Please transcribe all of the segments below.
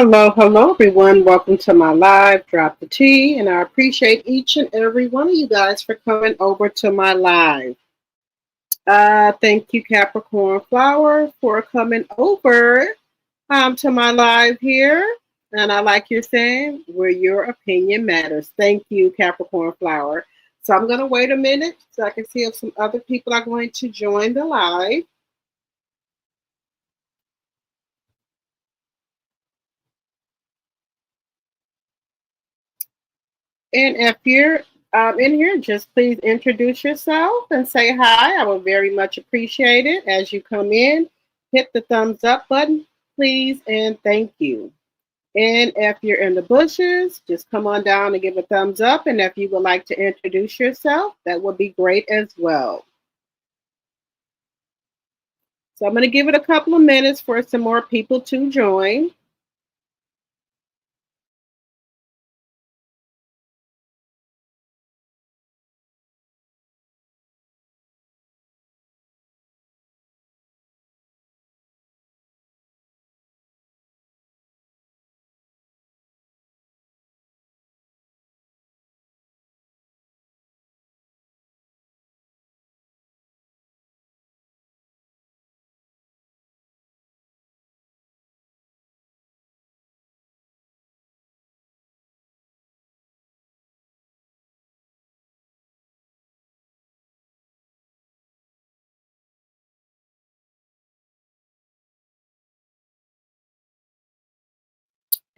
Hello, everyone. Welcome to my live Drop the Tea, and I appreciate each and every one of you guys for coming over to my live. Thank you, Capricorn Flower, for coming over to my live here. And I like you're saying where your opinion matters. Thank you, Capricorn Flower. So I'm going to wait a minute so I can see if some other people are going to join the live. And if you're in here, just please introduce yourself and say hi. I would very much appreciate it. As you come in, hit the thumbs up button, please, and thank you. And if you're in the bushes, just come on down and give a thumbs up. And if you would like to introduce yourself, that would be great as well. So I'm going to give it a couple of minutes for some more people to join.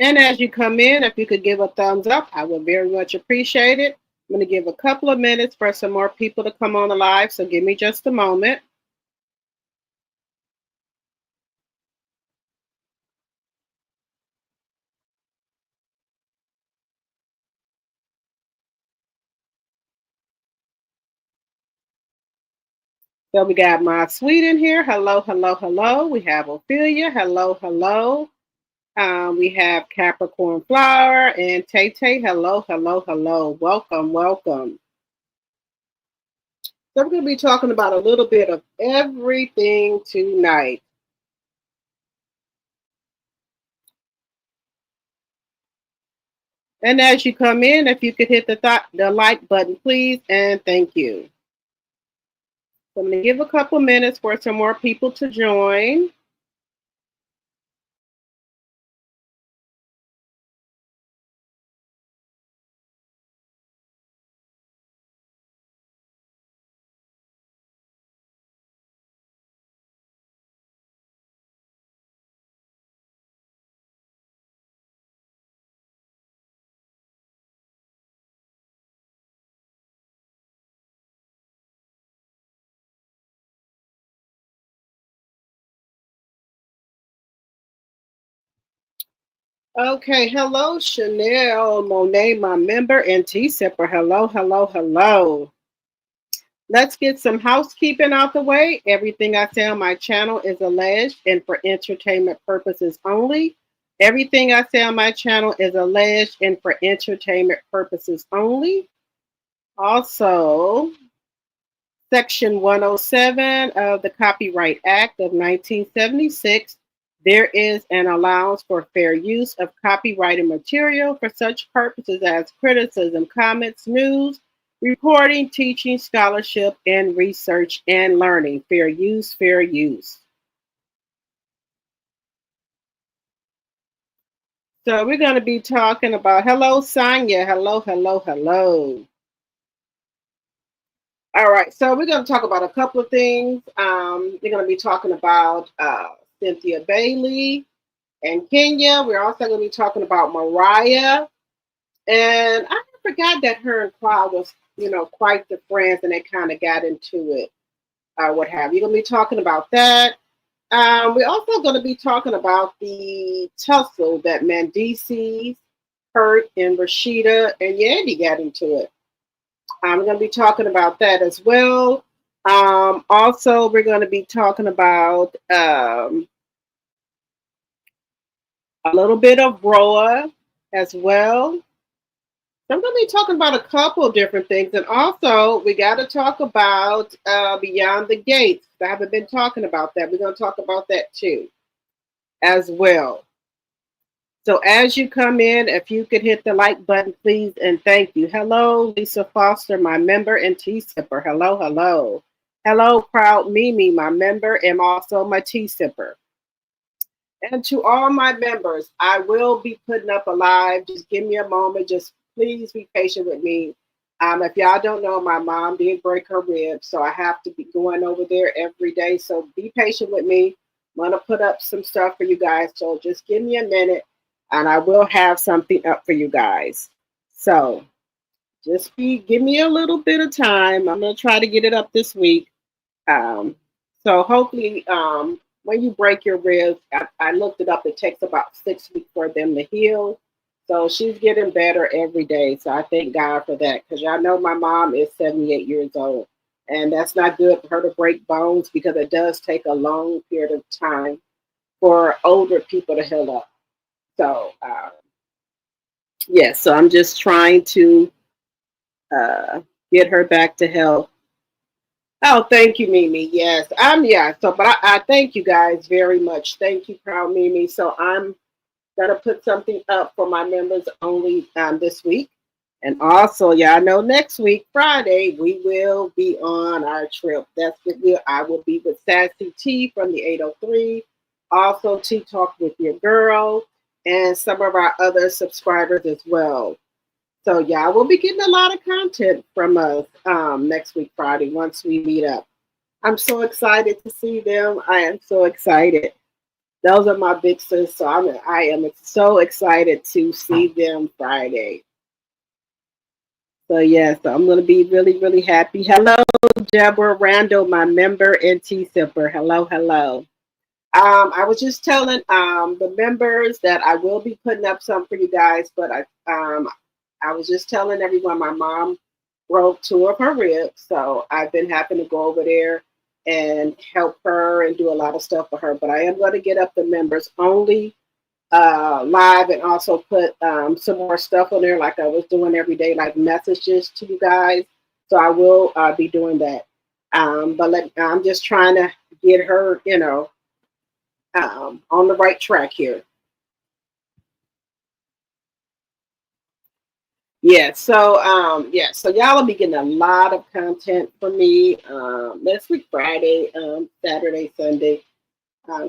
And as you come in, if you could give a thumbs up, I would very much appreciate it. I'm going to give a couple of minutes for some more people to come on the live, so give me just a moment. So we got my sweet in here. Hello. We have Ophelia. Hello. We have Capricorn Flower and Tay Tay. Hello. Welcome. So we're going to be talking about a little bit of everything tonight. And as you come in, if you could hit the like button, please, and thank you. So I'm going to give a couple minutes for some more people to join. Okay, hello, Chanel, Monet, my member, and Tea Sipper. Hello. Let's get some housekeeping out the way. Everything I say on my channel is alleged and for entertainment purposes only. Everything I say on my channel is alleged and for entertainment purposes only. Also, Section 107 of the Copyright Act of 1976, there is an allowance for fair use of copyrighted material for such purposes as criticism, comments, news, reporting, teaching, scholarship, and research and learning. Fair use. So we're going to be talking about, hello, Sonia. Hello. All right, so we're going to talk about a couple of things. We're going to be talking about Cynthia Bailey and Kenya. We're also going to be talking about Mariah. And I forgot that her and Cloud was, quite the friends, and they kind of got into it, what have you. We're going to be talking about that. We're also going to be talking about the tussle that Mandisi, Kurt, and Rashida and Yandy got into it. I'm going to be talking about that as well. Also, we're going to be talking about a little bit of Roa as well. I'm going to be talking about a couple of different things. And also, we got to talk about Beyond the Gates. I haven't been talking about that. We're going to talk about that too as well. So as you come in, if you could hit the like button, please, and thank you. Hello, Lisa Foster, my member and tea sipper. Hello, hello. Hello, Proud Mimi, my member and also my tea sipper. And to all my members, I will be putting up a live. Just give me a moment. Just please be patient with me. If y'all don't know, my mom did break her ribs, so I have to be going over there every day. So be patient with me. I'm gonna put up some stuff for you guys. So just give me a minute, and I will have something up for you guys. So just give me a little bit of time. I'm gonna try to get it up this week. Um, so hopefully, when you break your ribs, I looked it up. It takes about 6 weeks for them to heal. So she's getting better every day. So I thank God for that, because y'all know my mom is 78 years old, and that's not good for her to break bones, because it does take a long period of time for older people to heal up. So yes, so I'm just trying to uh, get her back to health. Oh, thank you, Mimi. Yes, yeah. So, but I thank you guys very much. Thank you, Proud Mimi. So I'm gonna put something up for my members only this week, and also, yeah, I know next week Friday we will be on our trip. That's what I will be with Sassy T from the 803. Also, Tea Talk with Your Girl, and some of our other subscribers as well. So yeah, we'll be getting a lot of content from us next week Friday once we meet up. I'm so excited to see them. I am so excited. Those are my big sis, so I am so excited to see them Friday. So yes, so I'm gonna be really, really happy. Hello, Deborah Randall, my member and Tea Sipper. Hello, hello. I was just telling the members that I will be putting up some for you guys, but I was just telling everyone my mom broke 2 of her ribs, so I've been having to go over there and help her and do a lot of stuff for her. But I am going to get up the members only live, and also put some more stuff on there like I was doing every day, like messages to you guys. So I will be doing that. But I'm just trying to get her, on the right track here. So y'all will be getting a lot of content from me next week Friday, Saturday, Sunday.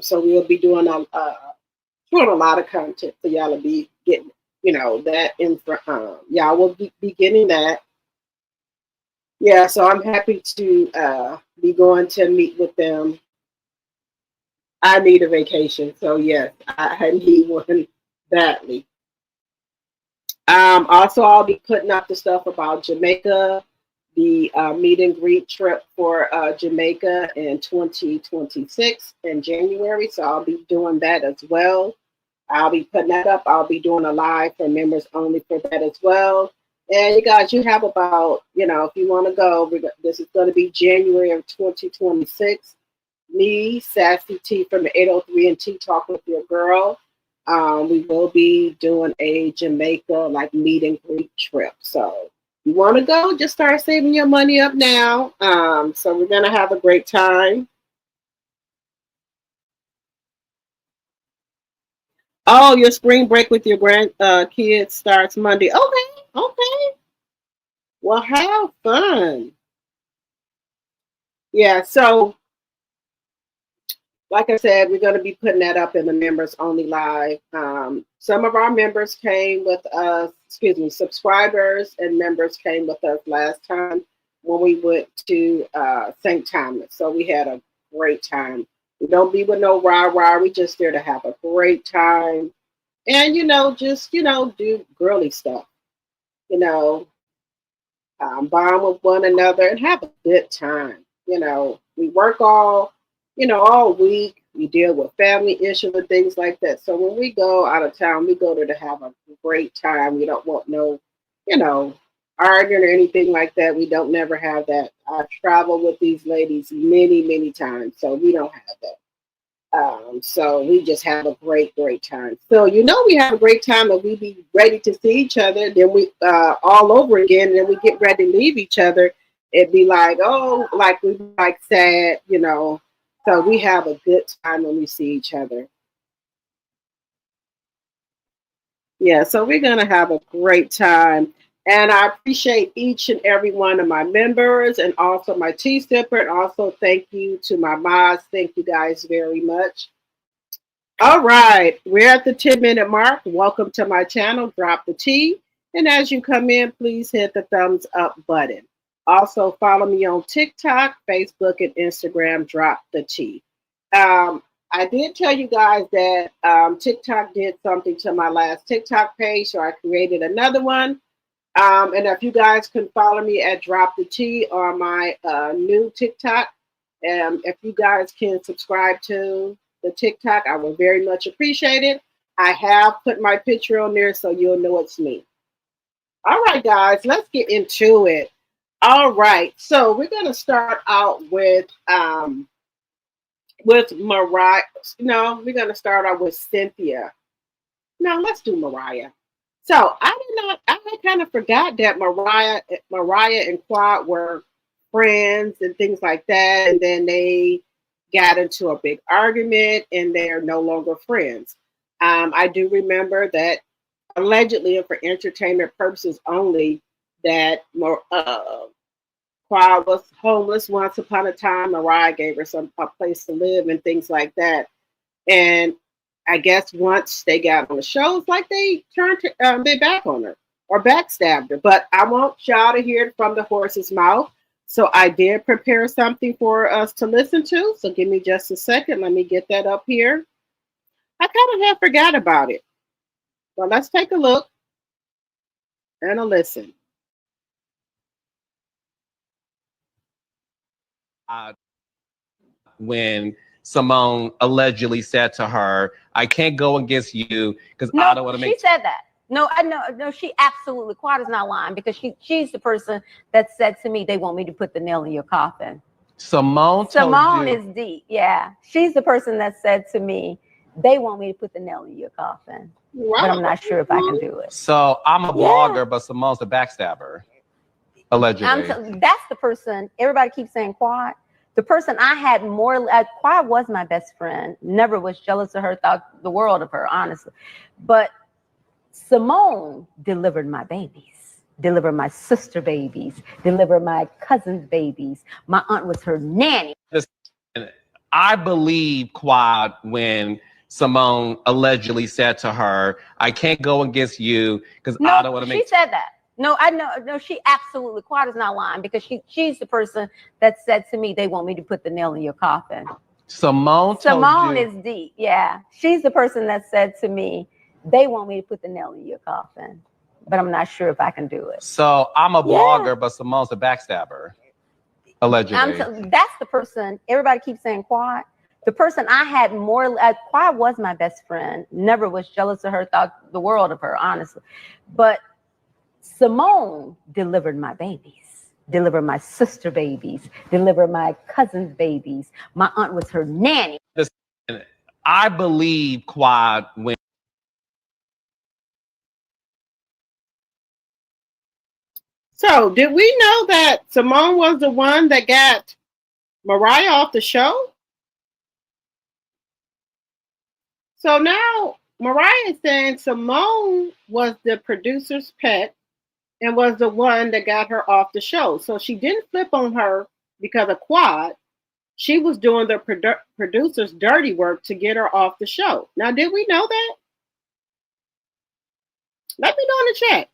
So we'll be doing a lot of content, so y'all will be getting, that in y'all will be getting that. Yeah, so I'm happy to be going to meet with them. I need a vacation, so yes, I need one badly. Also, I'll be putting up the stuff about Jamaica, the meet and greet trip for Jamaica in 2026 in January. So I'll be doing that as well. I'll be putting that up. I'll be doing a live for members only for that as well. And you guys, you have about, if you want to go, this is going to be January of 2026. Me, Sassy T from the 803 and Tea Talk with Your Girl. We will be doing a Jamaica like meet and greet trip. So you want to go, just start saving your money up now. So we're gonna have a great time. Oh, your spring break with your grand kids starts Monday. Okay, okay. Well, have fun. Yeah. So like I said, we're going to be putting that up in the members only live. Some of our members came with us, subscribers and members came with us last time when we went to St. Thomas. So we had a great time. We don't be with no rah rah. We just there to have a great time, and just do girly stuff. You know, bond with one another and have a good time. We work all week. We deal with family issues and things like that. So when we go out of town, we go there to have a great time. We don't want no, you know, arguing or anything like that. We don't never have that. I've traveled with these ladies many, many times, so we don't have that. So we just have a great, great time. So we have a great time, and we be ready to see each other. Then we all over again, and then we get ready to leave each other. It'd be like, oh, like we like sad. So we have a good time when we see each other. Yeah, so we're going to have a great time. And I appreciate each and every one of my members and also my T Stepper. And also thank you to my mods. Thank you guys very much. All right, we're at the 10-minute mark. Welcome to my channel, Drop the T. And as you come in, please hit the thumbs up button. Also, follow me on TikTok, Facebook, and Instagram, Drop the T. I did tell you guys that TikTok did something to my last TikTok page, so I created another one. And if you guys can follow me at Drop the T on my new TikTok, if you guys can subscribe to the TikTok, I would very much appreciate it. I have put my picture on there so you'll know it's me. All right, guys, let's get into it. All right, so we're gonna start out with Mariah. No, we're gonna start out with Cynthia. No, let's do Mariah. So I kind of forgot that Mariah and Quad were friends and things like that. And then they got into a big argument and they're no longer friends. I do remember that allegedly and for entertainment purposes only that Quad was homeless once upon a time. Mariah gave her a place to live and things like that. And I guess once they got on the shows, like they turned their back on her or backstabbed her. But I want y'all to hear it from the horse's mouth. So I did prepare something for us to listen to. So give me just a second. Let me get that up here. I kind of have forgot about it. But let's take a look and a listen. When Simone allegedly said to her, "I can't go against you because I don't want to make." She said that. No, I know. No, she absolutely. Quad is not lying because she's the person that said to me, "They want me to put the nail in your coffin." Simone is deep. Yeah, she's the person that said to me, "They want me to put the nail in your coffin," wow. But I'm not sure if I can do it. So I'm a blogger, but Simone's a backstabber, allegedly. That's the person. Everybody keeps saying Quad. The person I had more, Quad was my best friend. Never was jealous of her, thought the world of her, honestly. But Simone delivered my babies, delivered my sister babies, delivered my cousin's babies. My aunt was her nanny. I believe Quad when Simone allegedly said to her, "I can't go against you because I don't want to make." She said that. No, I know. No, she absolutely. Quad is not lying because she's the person that said to me, "They want me to put the nail in your coffin." Simone is deep. Yeah, she's the person that said to me, "They want me to put the nail in your coffin," but I'm not sure if I can do it. So I'm a blogger, but Simone's a backstabber, allegedly. That's the person. Everybody keeps saying Quad. The person I had more, Quad was my best friend. Never was jealous of her, thought the world of her, honestly. But Simone delivered my babies, delivered my sister babies, delivered my cousin's babies. My aunt was her nanny. I believe Quad when. So did we know that Simone was the one that got Mariah off the show? So now Mariah is saying Simone was the producer's pet and was the one that got her off the show. So she didn't flip on her because of Quad. She was doing the producer's dirty work to get her off the show. Now, did we know that? Let me know in the chat.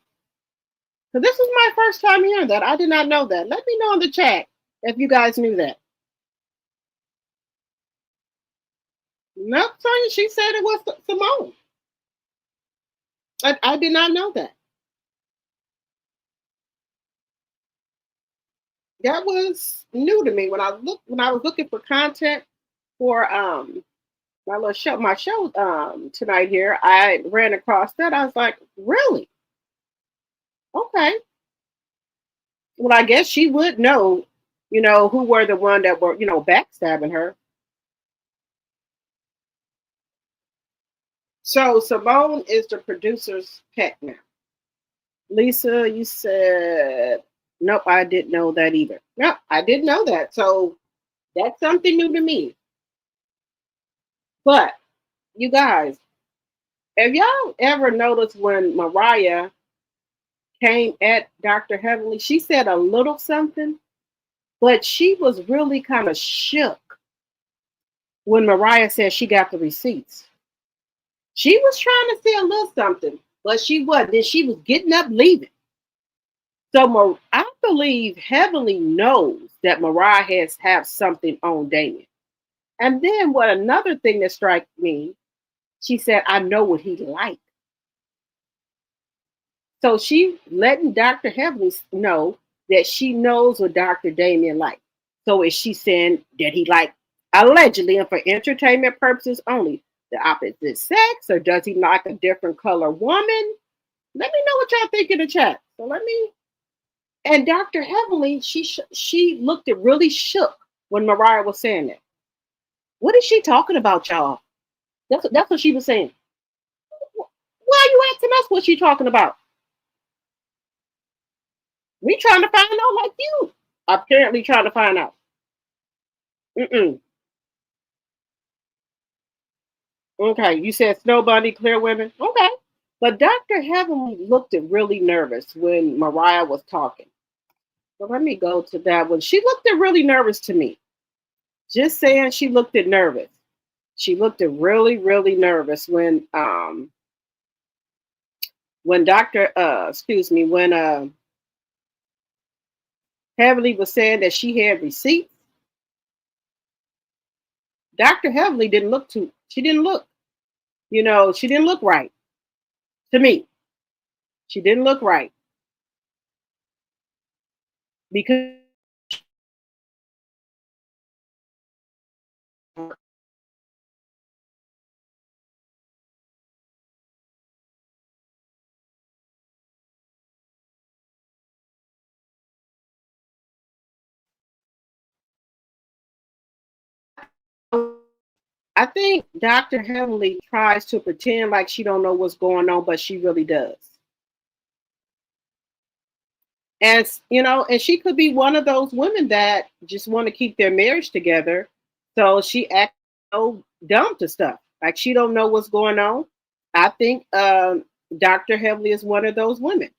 Because this is my first time hearing that. I did not know that. Let me know in the chat if you guys knew that. Nope, Sonia, she said it was Simone. I did not know that. That was new to me when I was looking for content for my show tonight here. I ran across that. I was like, really? Okay. Well, I guess she would know, who were the one that were, backstabbing her. So Simone is the producer's pet now. Lisa, you said, nope, I didn't know that either. Nope, I didn't know that. So that's something new to me. But you guys, Have y'all ever noticed when Mariah came at Dr. Heavenly, she said a little something, but she was really kind of shook when Mariah said she got the receipts. She was trying to say a little something, but she wasn't. Then she was getting up, leaving. So I believe Heavenly knows that Mariah has have something on Damon. And then what another thing that struck me, she said, I know what he liked. So she letting Dr. Heavenly know that she knows what Dr. Damien likes. So is she saying that he like allegedly and for entertainment purposes only the opposite sex, or does he like a different color woman? Let me know what y'all think in the chat. So let me. And Dr. Heavenly, she looked at really shook when Mariah was saying that. What is she talking about, y'all? That's what she was saying. Why are you asking us what she talking about? We trying to find out like you. Apparently trying to find out. Mm-mm. Okay, you said Snow Bunny, Clear Women. Okay. But Dr. Heavenly looked really nervous when Mariah was talking. So let me go to that one. She looked really nervous to me. Just saying she looked nervous. She looked really nervous when Dr. Excuse me, when Heavenly was saying that she had receipts. Dr. Heavenly didn't look too, she didn't look, she didn't look right to me. She didn't look right because I think Dr. Heavenly tries to pretend like she don't know what's going on, but she really does. And and she could be one of those women that just want to keep their marriage together. So she acts so dumb to stuff. Like she don't know what's going on. I think Dr. Heavenly is one of those women.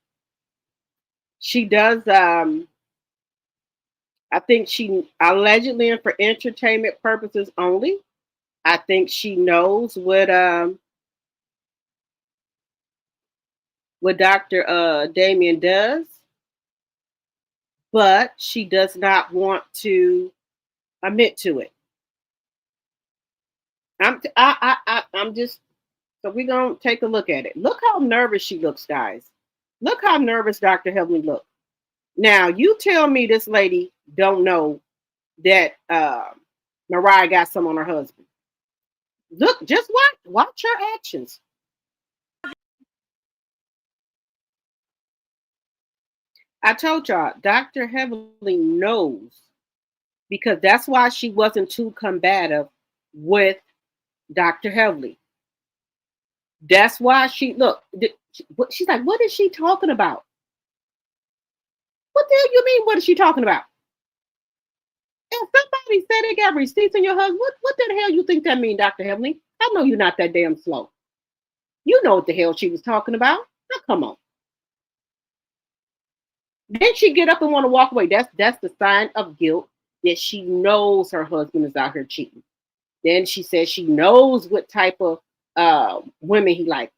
She does I think she allegedly and for entertainment purposes only. I think she knows what Dr. Damien does, but she does not want to admit to it. I'm just so we're gonna take a look at it. Look how nervous she looks, guys. Look how nervous Dr. Heavenly looks. Now you tell me this lady don't know that Mariah got some on her husband. Look, just watch her actions. I told y'all, Dr. Heavenly knows because that's why she wasn't too combative with Dr. Heavenly. That's why she's like, what is she talking about? What the hell you mean? What is she talking about? If somebody said they got receipts on your husband, what the hell you think that mean, Dr. Heavenly? I know you're not that damn slow. You know what the hell she was talking about. Now come on. Then she get up and want to walk away. That's the sign of guilt that she knows her husband is out here cheating. Then she says she knows what type of women he likes.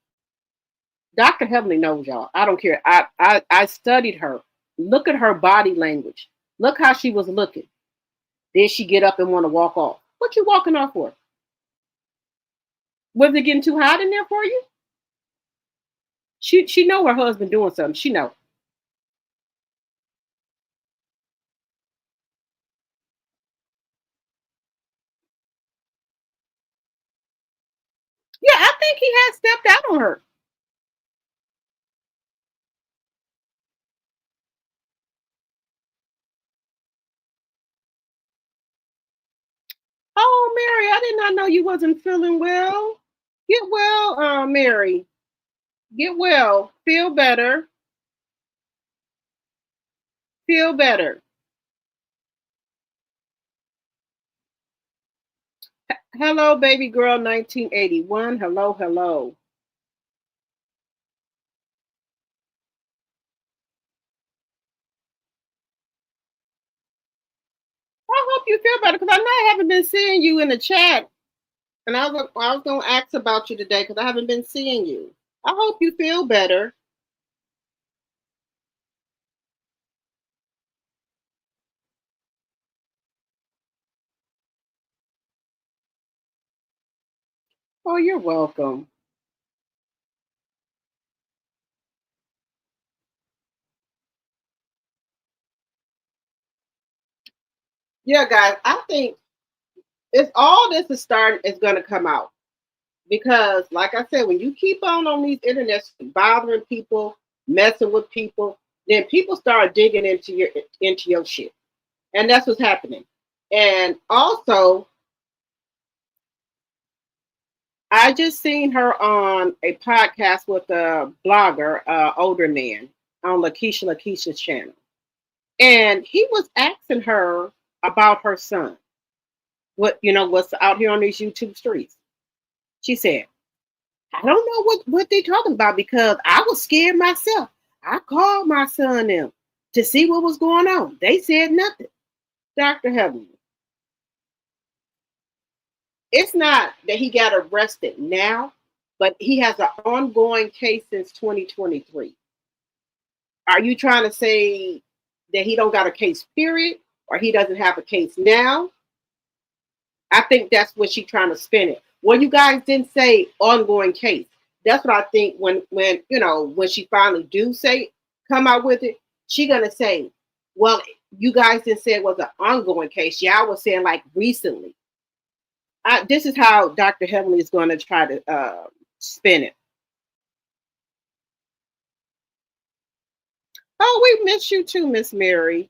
Dr. Heavenly knows, y'all. I don't care. I studied her. Look at her body language. Look how she was looking. Then she get up and want to walk off. What you walking off for? Was it getting too hot in there for you? She know her husband doing something. She know. Yeah, I think he has stepped out on her. Oh, Mary, I did not know you wasn't feeling well. Get well, Mary. Get well. Feel better. Feel better. Hello, baby girl 1981. Hello, hello. you feel better because I know I haven't been seeing you in the chat. And I was going to ask about you today because I haven't been seeing you. I hope you feel better. Oh, you're welcome. Yeah, guys, I think it's all this is starting is going to come out because, like I said, when you keep on these internets bothering people, messing with people, then people start digging into your shit, and that's what's happening. And also, I just seen her on a podcast with a blogger, older man, on Lakeisha's channel, and he was asking her about her son. What's out here on these YouTube streets? She said, I don't know what they're talking about because I was scared myself. I called my son them to see what was going on. They said nothing. Dr. Heaven, it's not that he got arrested now, but he has an ongoing case since 2023. Are you trying to say that he don't got a case period or he doesn't have a case now? I think that's what she's trying to spin it. Well, you guys didn't say ongoing case. That's what I think when she finally do say come out with it, she gonna say, well, you guys didn't say it was an ongoing case. Y'all was saying like recently. This is how Dr. Heavenly is going to try to spin it. Oh, we miss you too, Miss Mary.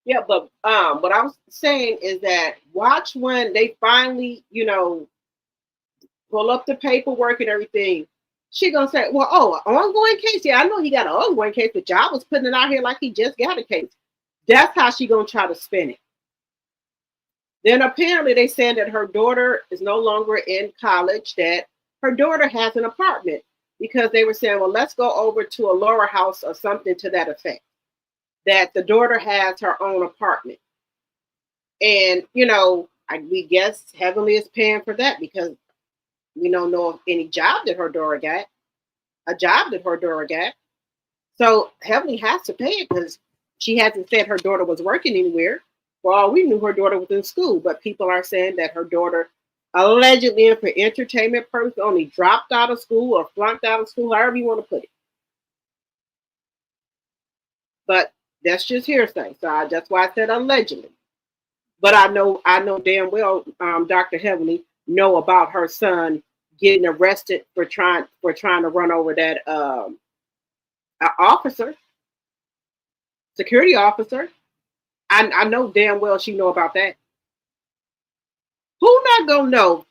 Yeah, but what I was saying is that watch when they finally, pull up the paperwork and everything. She gonna say, well, oh, an ongoing case. Yeah, I know he got an ongoing case, but y'all was putting it out here like he just got a case. That's how she gonna try to spin it. Then apparently they saying that her daughter is no longer in college, that her daughter has an apartment because they were saying, well, let's go over to a lower house or something to that effect. That the daughter has her own apartment. And, we guess Heavenly is paying for that because we don't know of any job that her daughter got, a job that her daughter got. So Heavenly has to pay it because she hasn't said her daughter was working anywhere. For all we knew, her daughter was in school, but people are saying that her daughter allegedly for entertainment purposes only dropped out of school or flunked out of school, however you want to put it. But that's just hearsay. So that's why I said allegedly. But I know damn well Dr. Heavenly know about her son getting arrested for trying to run over that officer, security officer. I know damn well she know about that. Who not gonna know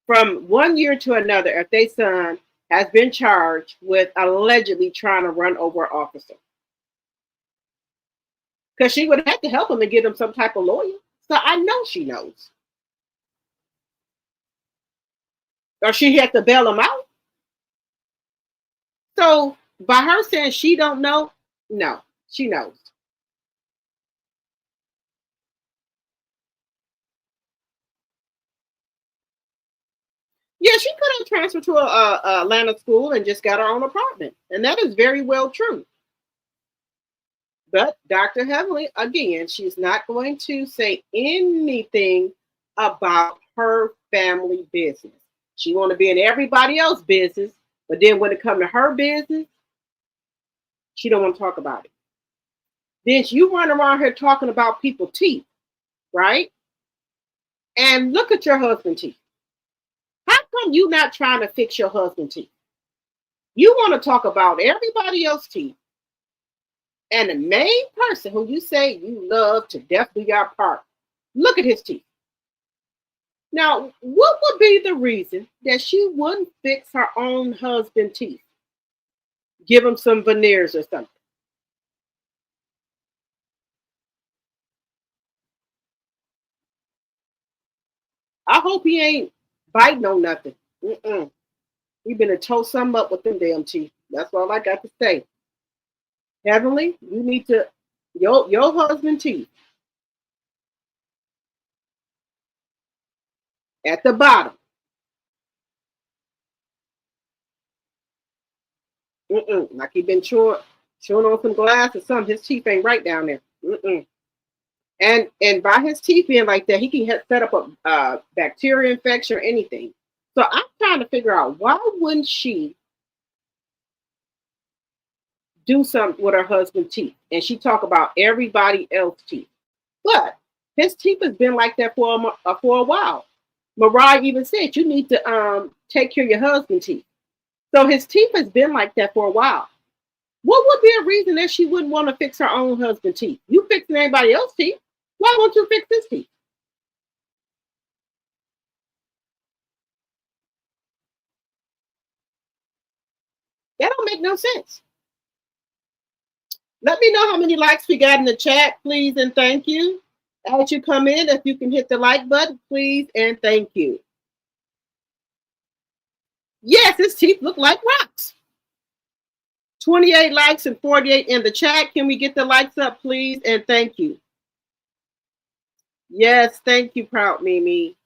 from one year to another if their son has been charged with allegedly trying to run over an officer? Because she would have to help him and get him some type of lawyer. So I know she knows. Or she had to bail him out. So by her saying she don't know, no, she knows. Yeah, she could have transferred to a Atlanta school and just got her own apartment, and that is very well true. But Dr. Heavenly, again, she's not going to say anything about her family business. She want to be in everybody else's business, but then when it comes to her business, she don't want to talk about it. Then you run around here talking about people's teeth, right? And look at your husband's teeth. How come you not trying to fix your husband's teeth? You want to talk about everybody else's teeth. And the main person who you say you love to death do your part, look at his teeth. Now, what would be the reason that she wouldn't fix her own husband's teeth? Give him some veneers or something. I hope he ain't biting on nothing. Mm-mm. You better toe something up with them damn teeth. That's all I got to say. Heavenly, you need to your husband teeth at the bottom. Like he been chewing on some glass or something. His teeth ain't right down there. And by his teeth being like that, he can set up a bacteria infection or anything. So I'm trying to figure out why wouldn't she do something with her husband's teeth? And she talk about everybody else's teeth, but his teeth has been like that for a while. Mariah even said you need to take care of your husband's teeth. So his teeth has been like that for a while. What would be a reason that she wouldn't want to fix her own husband's teeth? You fixing anybody else's teeth? Why won't you fix his teeth? That don't make no sense. Let me know how many likes we got in the chat, please, and thank you. As you come in, if you can hit the like button, please, and thank you. Yes, his teeth look like rocks. 28 likes and 48 in the chat. Can we get the likes up, please, and thank you. Yes, thank you, Proud Mimi.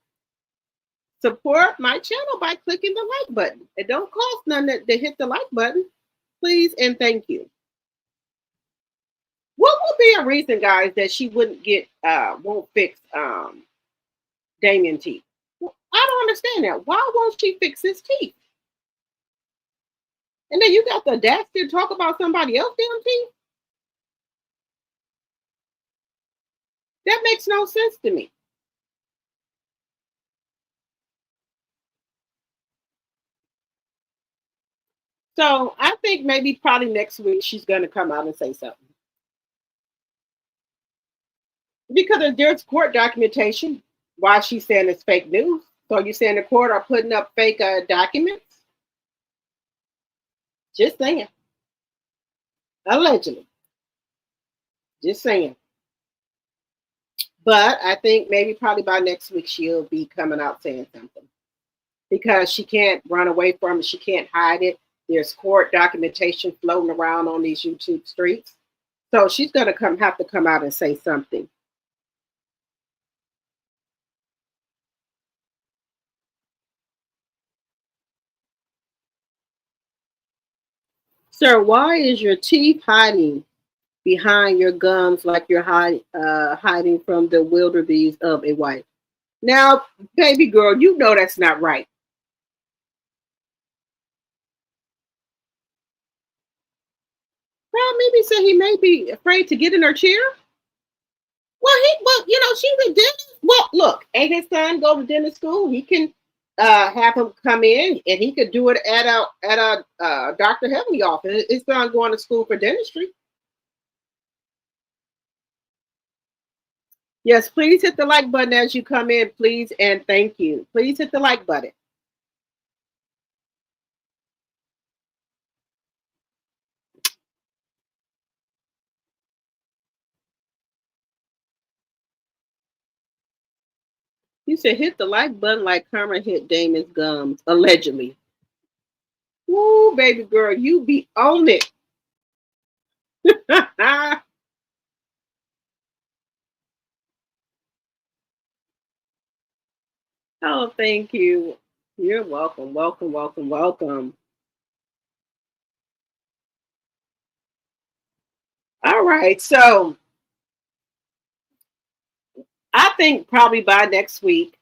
Support my channel by clicking the like button. It don't cost none to hit the like button, please, and thank you. What would be a reason, guys, that she wouldn't won't fix Damien's teeth? I don't understand that. Why won't she fix his teeth? And then you got the audacity to talk about somebody else's damn teeth? That makes no sense to me. So I think maybe probably next week she's going to come out and say something. Because there's court documentation why she's saying it's fake news. So you saying the court are putting up fake documents? Just saying. Allegedly. Just saying. But I think maybe probably by next week she'll be coming out saying something. Because she can't run away from it. She can't hide it. There's court documentation floating around on these YouTube streets. So she's going to have to come out and say something. Sir, why is your teeth hiding behind your gums like you're hiding from the wildebeest of a wife? Now, baby girl, you know that's not right. Well, maybe say he may be afraid to get in her chair. Well, she's a dentist. Well, look, ain't his son go to dentist school? He can have him come in, and he could do it at a Dr. Heavenly office. His son going to school for dentistry. Yes, please hit the like button as you come in, please, and thank you. Please hit the like button. You said hit the like button like Carmen hit Damon's gums, allegedly. Woo, baby girl, you be on it. Oh, thank you. You're welcome, welcome, welcome, welcome. All right, so I think probably by next week,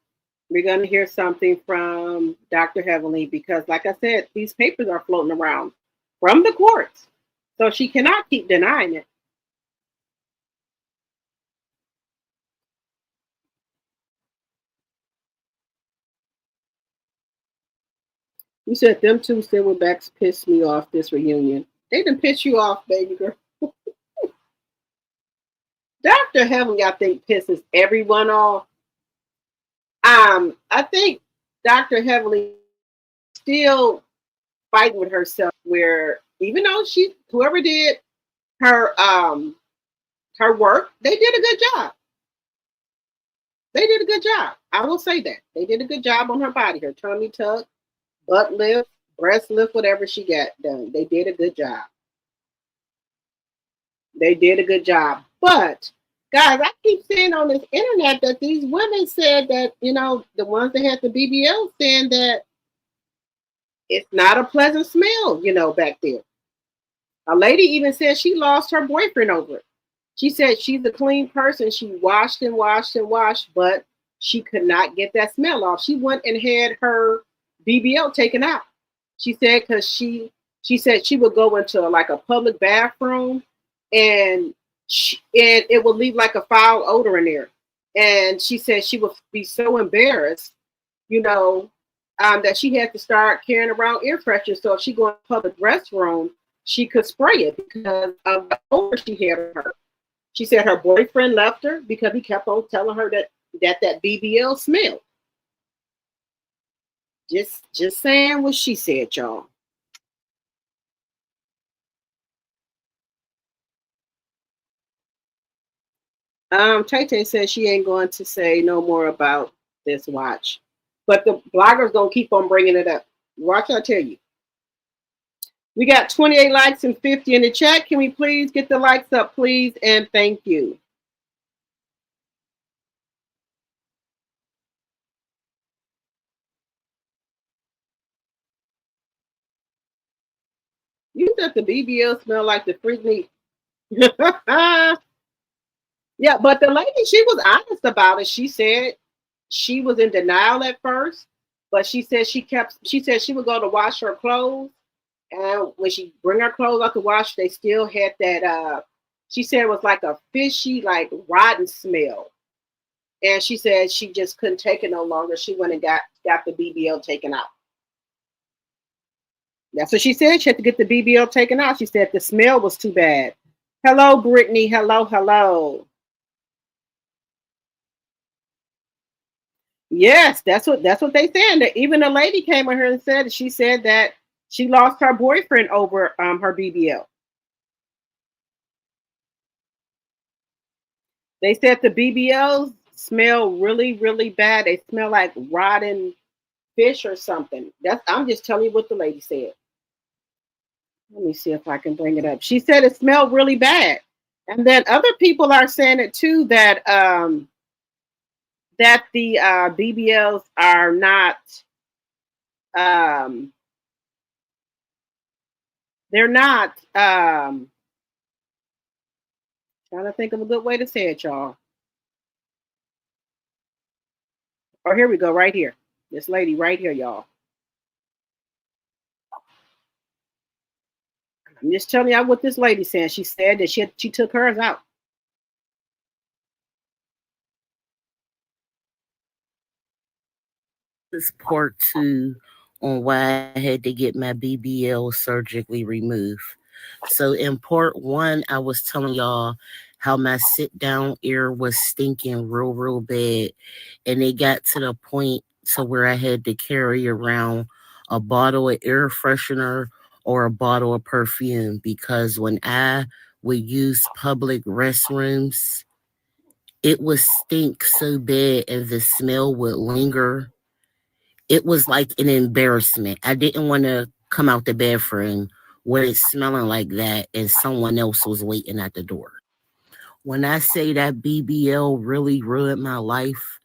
we're going to hear something from Dr. Heavenly because, like I said, these papers are floating around from the courts. So she cannot keep denying it. You said them two silverbacks pissed me off this reunion. They didn't piss you off, baby girl. Dr. Heavenly, I think, pisses everyone off. I think Dr. Heavenly still fighting with herself where even though whoever did her work, they did a good job. They did a good job. I will say that. They did a good job on her body, her tummy tuck, butt lift, breast lift, whatever she got done. They did a good job. They did a good job. But guys, I keep seeing on this internet that these women said that, the ones that had the BBL saying that it's not a pleasant smell, back there. A lady even said she lost her boyfriend over it. She said she's a clean person. She washed and washed and washed, but she could not get that smell off. She went and had her BBL taken out. She said because she said she would go into like a public bathroom and and it would leave like a foul odor in there. And she said she would be so embarrassed, that she had to start carrying around air fresheners. So if she go in a public restroom, she could spray it because of the odor she had on her. She said her boyfriend left her because he kept on telling her that BBL smelled. Just saying what she said, y'all. Tay Tay says she ain't going to say no more about this watch, but the bloggers gonna keep on bringing it up. Watch, I tell you. We got 28 likes and 50 in the chat. Can we please get the likes up, please? And thank you. You said the BBL smell like the freak meat. Yeah, but the lady, she was honest about it. She said she was in denial at first, but she said she said she would go to wash her clothes. And when she bring her clothes out to wash, they still had that, she said it was like a fishy, like rotten smell. And she said she just couldn't take it no longer. She went and got the BBL taken out. That's what she said. She had to get the BBL taken out. She said the smell was too bad. Hello, Brittany. Hello, hello. Yes, that's what they said. Even a lady came on here and said she said that she lost her boyfriend over her BBL. They said the BBLs smell really, really bad. They smell like rotten fish or something. I'm just telling you what the lady said. Let me see if I can bring it up. She said it smelled really bad. And then other people are saying it too, that the BBLs are not they're not trying to think of a good way to say it, y'all. Or here we go, right here. This lady right here, y'all. I'm just telling y'all what this lady said. She said that she took hers out. This part two on why I had to get my BBL surgically removed. So in part one, I was telling y'all how my sit down ear was stinking real, real bad. And it got to the point to where I had to carry around a bottle of air freshener or a bottle of perfume because when I would use public restrooms, it would stink so bad and the smell would linger. It was like an embarrassment. I didn't want to come out the bathroom with it smelling like that and someone else was waiting at the door. When I say that BBL really ruined my life,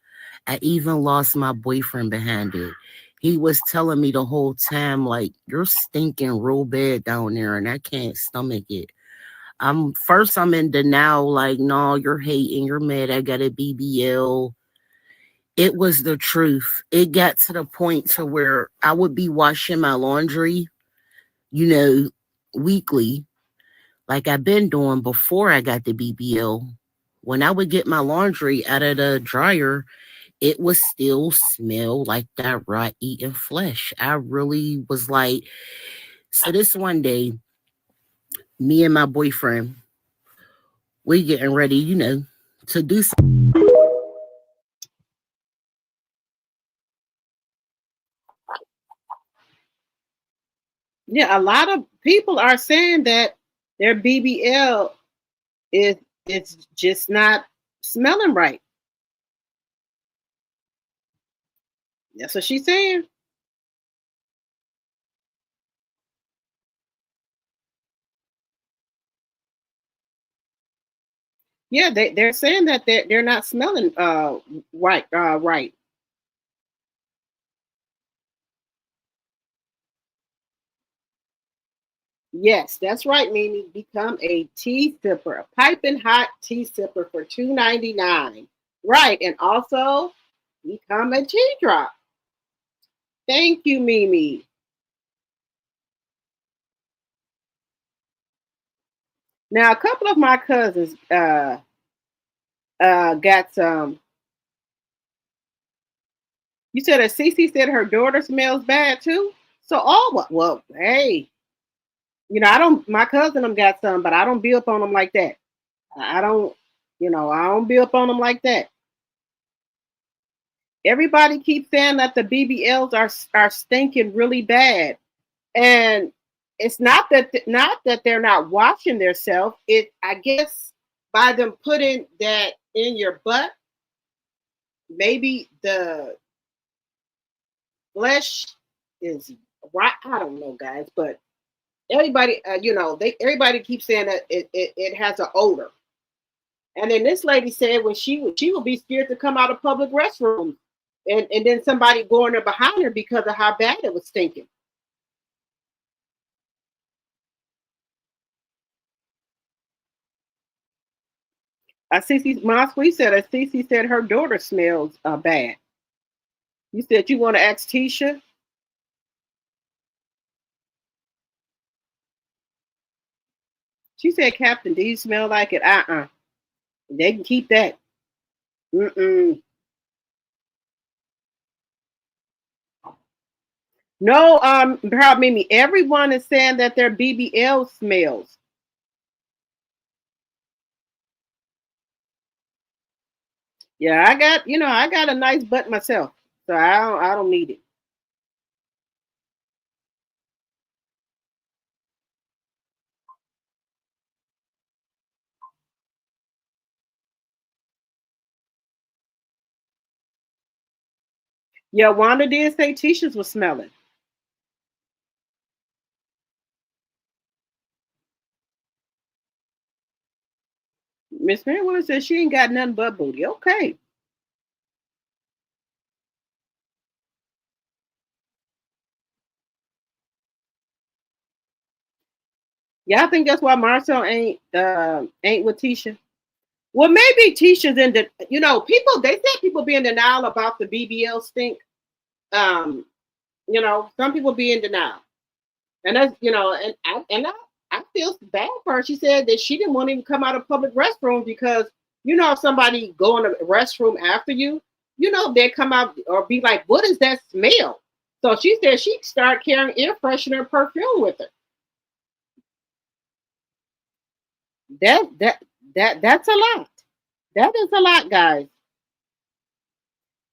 I even lost my boyfriend behind it. He was telling me the whole time, like, you're stinking real bad down there and I can't stomach it. I'm in denial, like, no, you're hating, you're mad, I got a BBL. It was the truth. It got to the point to where I would be washing my laundry, weekly, like I've been doing before I got the BBL. When I would get my laundry out of the dryer, it would still smell like that raw eating flesh. I really was like, so this one day, me and my boyfriend, we getting ready, to do something. Yeah, a lot of people are saying that their BBL is it's just not smelling right. That's what she's saying. Yeah, they're saying that they're not smelling right. Yes, that's right, Mimi. Become a tea sipper, a piping hot tea sipper for $2.99. Right, and also become a tea drop. Thank you, Mimi. Now, a couple of my cousins got some. You said that Cece said her daughter smells bad too. So, well, hey, I don't. My cousin them got some, but I don't be up on them like that. I don't, I don't be up on them like that. Everybody keeps saying that the BBLs are stinking really bad, and it's not that they're not washing themselves. It, I guess, by them putting that in your butt, maybe the flesh is right. I don't know, guys, but everybody, everybody keeps saying that it has an odor. And then this lady said when she would be scared to come out of public restrooms, and then somebody going there behind her because of how bad it was stinking. Cece Moss, Cece said her daughter smells bad. You said you want to ask Tisha. She said, Captain, do you smell like it? They can keep that. Mm-mm. No, probably me. Everyone is saying that their BBL smells. Yeah, I got a nice butt myself, so I don't need it. Yeah, Wanda did say Tisha's was smelling. Miss Mary said she ain't got nothing but booty. Okay. Yeah, I think that's why Marcel ain't with Tisha. Well, maybe Tisha's in the. People they said people be in denial about the BBL stink. Um, some people be in denial, and that's and I feel bad for her. She said that she didn't want to even come out of public restrooms because if somebody go in the restroom after you, they come out or be like, "What is that smell?" So she said she started carrying air freshener perfume with her. That that that's a lot. That is a lot, guys.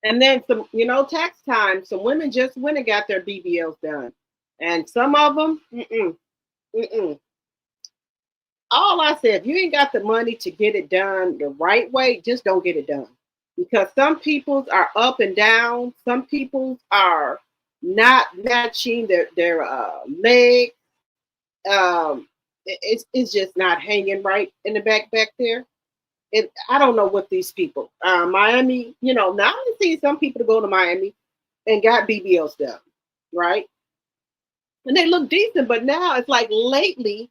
And then some, tax time. Some women just went and got their BBLs done, and some of them, mm-mm. All I said, if you ain't got the money to get it done the right way, just don't get it done. Because some people's are up and down. Some people's are not matching their leg. It's just not hanging right in the back there. I don't know what these people. Miami, now I see some people to go to Miami and got BBLs done, right? And they look decent, but now it's like lately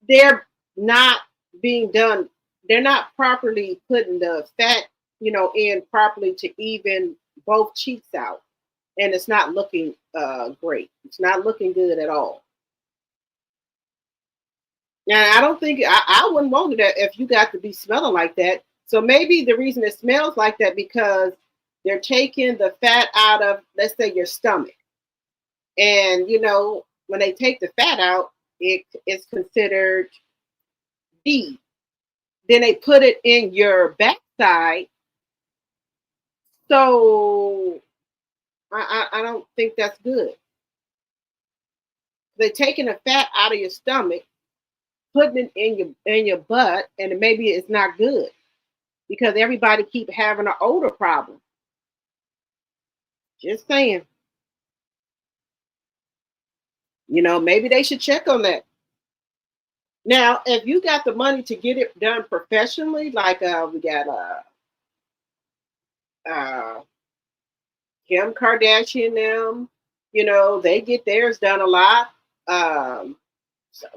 they're not being done. They're not properly putting the fat, in properly to even both cheeks out, and it's not looking great. It's not looking good at all. And I don't think I wouldn't want that if you got to be smelling like that. So maybe the reason it smells like that because they're taking the fat out of, let's say, your stomach, and when they take the fat out, it is considered feed. Then they put it in your backside. So I don't think that's good. They're taking the fat out of your stomach, putting it in your butt, and maybe it's not good because everybody keep having an odor problem. Just saying. Maybe they should check on that. Now, if you got the money to get it done professionally, like we got Kim Kardashian, them, they get theirs done a lot. So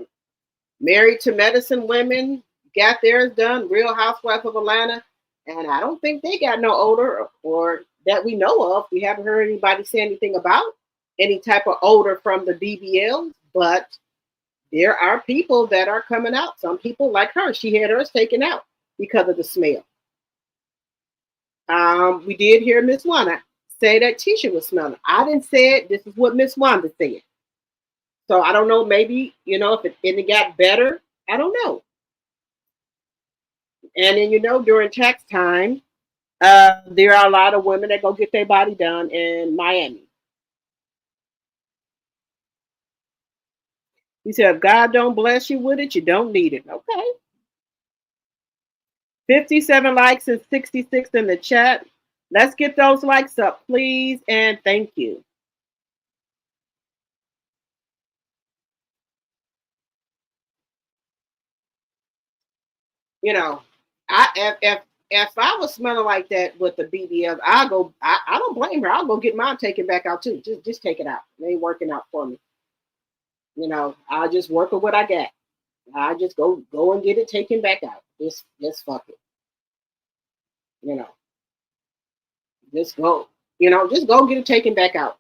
Married to Medicine women got theirs done. Real Housewife of Atlanta, and I don't think they got no odor, or that we know of. We haven't heard anybody say anything about any type of odor from the BBLs, but there are people that are coming out. Some people like her, she had hers taken out because of the smell. We did hear Miss Wanda say that Tisha was smelling. I didn't say it. This is what Miss Wanda said. So I don't know. Maybe if it got better. I don't know. And then during tax time, there are a lot of women that go get their body done in Miami. He said, if God don't bless you with it, you don't need it. Okay. 57 likes and 66 in the chat. Let's get those likes up, please, and thank you. If I was smelling like that with the BBL, I don't blame her. I'll go get mine taken back out too. Just take it out. It ain't working out for me. I'll just work with what I got. I just go and get it taken back out. Just fuck it. Just go. Just go get it taken back out.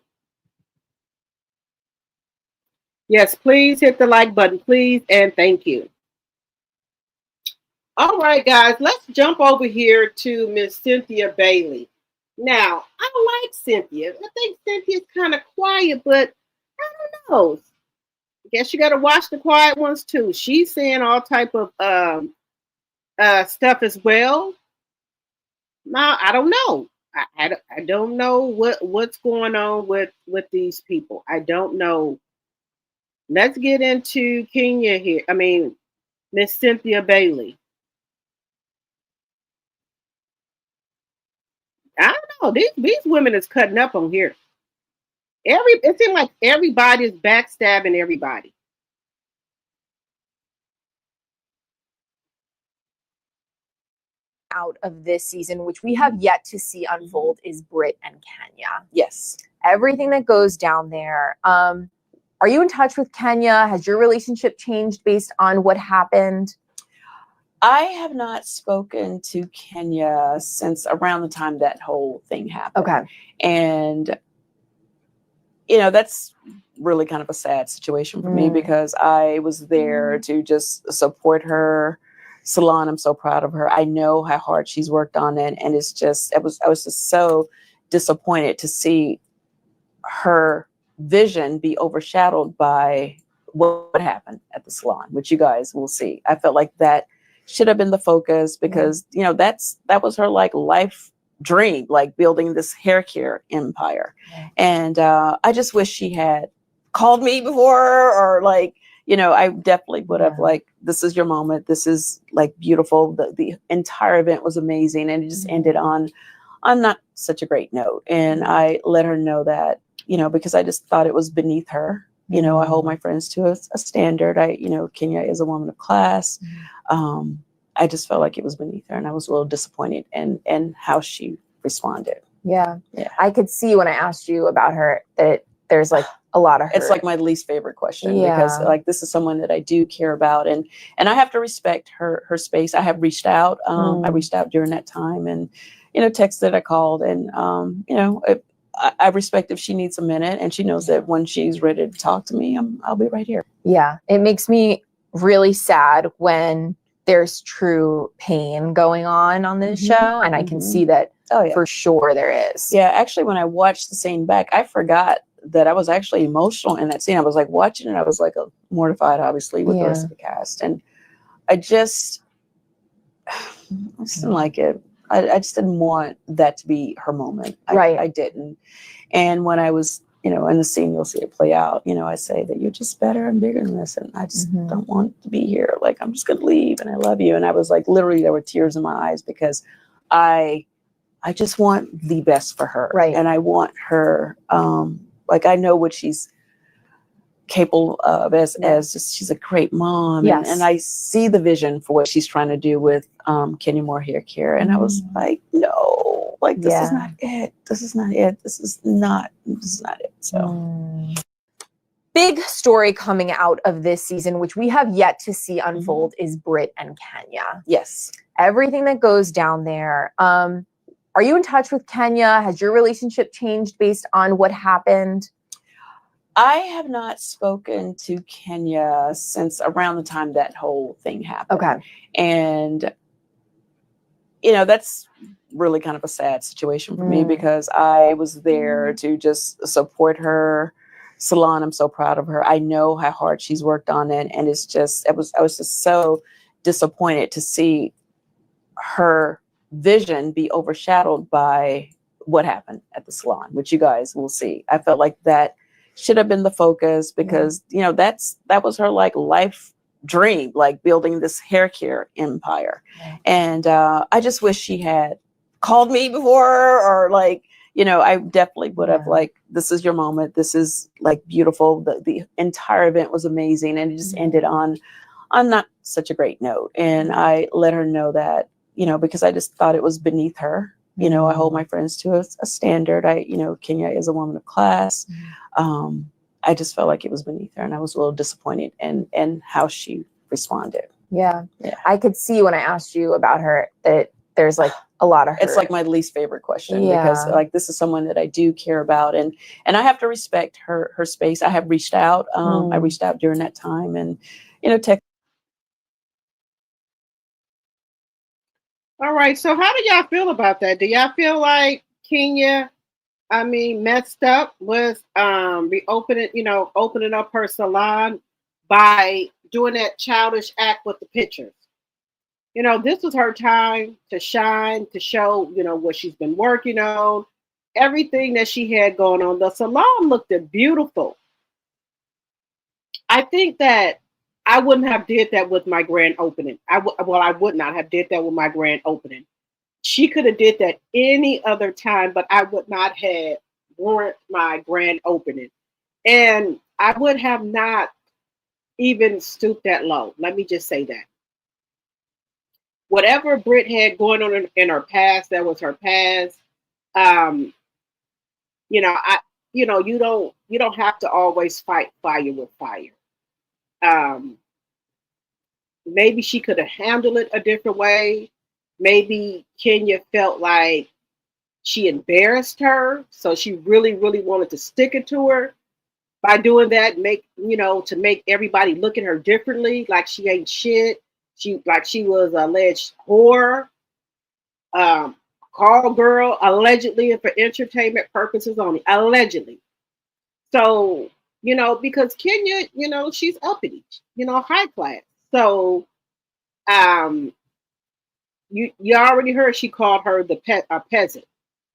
Yes, please hit the like button, please, and thank you. All right, guys, let's jump over here to Miss Cynthia Bailey. Now, I like Cynthia. I think Cynthia's kind of quiet, but I don't know. I guess you got to watch the quiet ones too. She's saying all type of stuff as well. Now, I don't know. I don't know what's going on with these people. I don't know. Let's get into Kenya here. I mean, Miss Cynthia Bailey. I don't know. These women is cutting up on here. It seems like everybody is backstabbing everybody. Out of this season, which we have yet to see unfold, is Britt and Kenya. Yes. Everything that goes down there. Are you in touch with Kenya? Has your relationship changed based on what happened? I have not spoken to Kenya since around the time that whole thing happened. Okay. And, that's really kind of a sad situation for me because I was there to just support her salon. I'm so proud of her. I know how hard she's worked on it. And I was just so disappointed to see her vision be overshadowed by what happened at the salon, which you guys will see. I felt like that should have been the focus because, that was her life dream, building this hair care empire. And I just wish she had called me before or I definitely would have this is your moment. This is beautiful. The entire event was amazing. And it just ended on not such a great note. And I let her know that, because I just thought it was beneath her. I hold my friends to a standard. Kenya is a woman of class. I just felt like it was beneath her, and I was a little disappointed in how she responded. Yeah. I could see when I asked you about her that there's a lot of hurt. It's my least favorite question because this is someone that I do care about, and I have to respect her space. I have reached out. I reached out during that time, and texted, I called, and I respect if she needs a minute, and she knows that when she's ready to talk to me, I'll be right here. Yeah, it makes me really sad when there's true pain going on this show, and I can see that for sure there is. Yeah, actually, when I watched the scene back, I forgot that I was actually emotional in that scene. I was watching it, I was mortified, obviously, with the rest of the cast, and I just didn't like it. I just didn't want that to be her moment. I didn't. And when I was, in the scene, you'll see it play out. I say that you're just better and bigger than this. And I just don't want to be here. I'm just going to leave and I love you. And I was literally, there were tears in my eyes because I just want the best for her. Right. And I want her, I know what she's capable of as just, she's a great mom. Yes. And I see the vision for what she's trying to do with Kenya Moore Hair Care. And I was like, no, like this is not it. This is not it. This is not it. So big story coming out of this season, which we have yet to see unfold, is Britt and Kenya. Yes. Everything that goes down there. Are you in touch with Kenya? Has your relationship changed based on what happened? I have not spoken to Kenya since around the time that whole thing happened. Okay. And, you know, that's really kind of a sad situation for me because I was there to just support her salon. I'm so proud of her. I know how hard she's worked on it. And it's just, I was just so disappointed to see her vision be overshadowed by what happened at the salon, which you guys will see. I felt like that should have been the focus because, you know, that was her like life dream, like building this hair care empire. And I just wish she had called me before, or like, you know, I definitely would have like, this is your moment. This is like beautiful. The entire event was amazing. And it just ended on not such a great note. And I let her know that, you know, because I just thought it was beneath her. You know, I hold my friends to a standard. You know, Kenya is a woman of class. I just felt like it was beneath her, and I was a little disappointed in how she responded. Yeah. I could see when I asked you about her that there's like a lot of hurt. It's like my least favorite question because like this is someone that I do care about, and I have to respect her space. I have reached out. I reached out during that time, and you know, All right. So how do y'all feel about that? Do y'all feel like Kenya, messed up with opening up her salon by doing that childish act with the pictures? You know, this was her time to shine, to show, you know, what she's been working on, everything that she had going on. The salon looked beautiful. I think that I wouldn't have did that with my grand opening. I would not have did that with my grand opening. She could have did that any other time, but I would not have warrant my grand opening. And I would have not even stooped that low. Let me just say that. Whatever Britt had going on in her past, that was her past. You know, you don't have to always fight fire with fire. Maybe she could have handled it a different way. Maybe Kenya felt like she embarrassed her, so she really, really wanted to stick it to her by doing that. To make everybody look at her differently, like she ain't shit. She was alleged whore, call girl, allegedly, and for entertainment purposes only, allegedly. So, because Kenya, she's uppity, high class. So, you already heard she called her a peasant.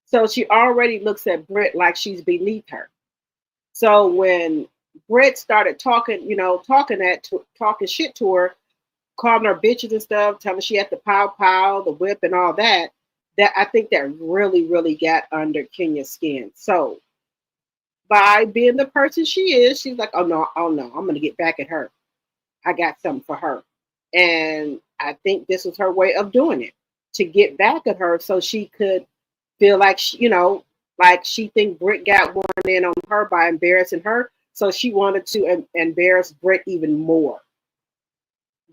So she already looks at Britt like she's beneath her. So when Britt started talking shit to her, calling her bitches and stuff, telling her she had the pow, the whip and all that, I think that really, really got under Kenya's skin. So by being the person she is, she's like, oh no, I'm going to get back at her. I got something for her. And I think this was her way of doing it, to get back at her so she could feel like, like she think Britt got one in on her by embarrassing her. So she wanted to embarrass Britt even more.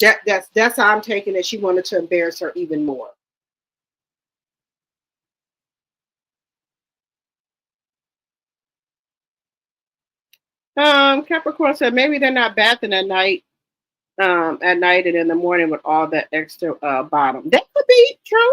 That's how I'm taking it. She wanted to embarrass her even more. Capricorn said maybe they're not bathing at night and in the morning with all that extra bottom. That could be true.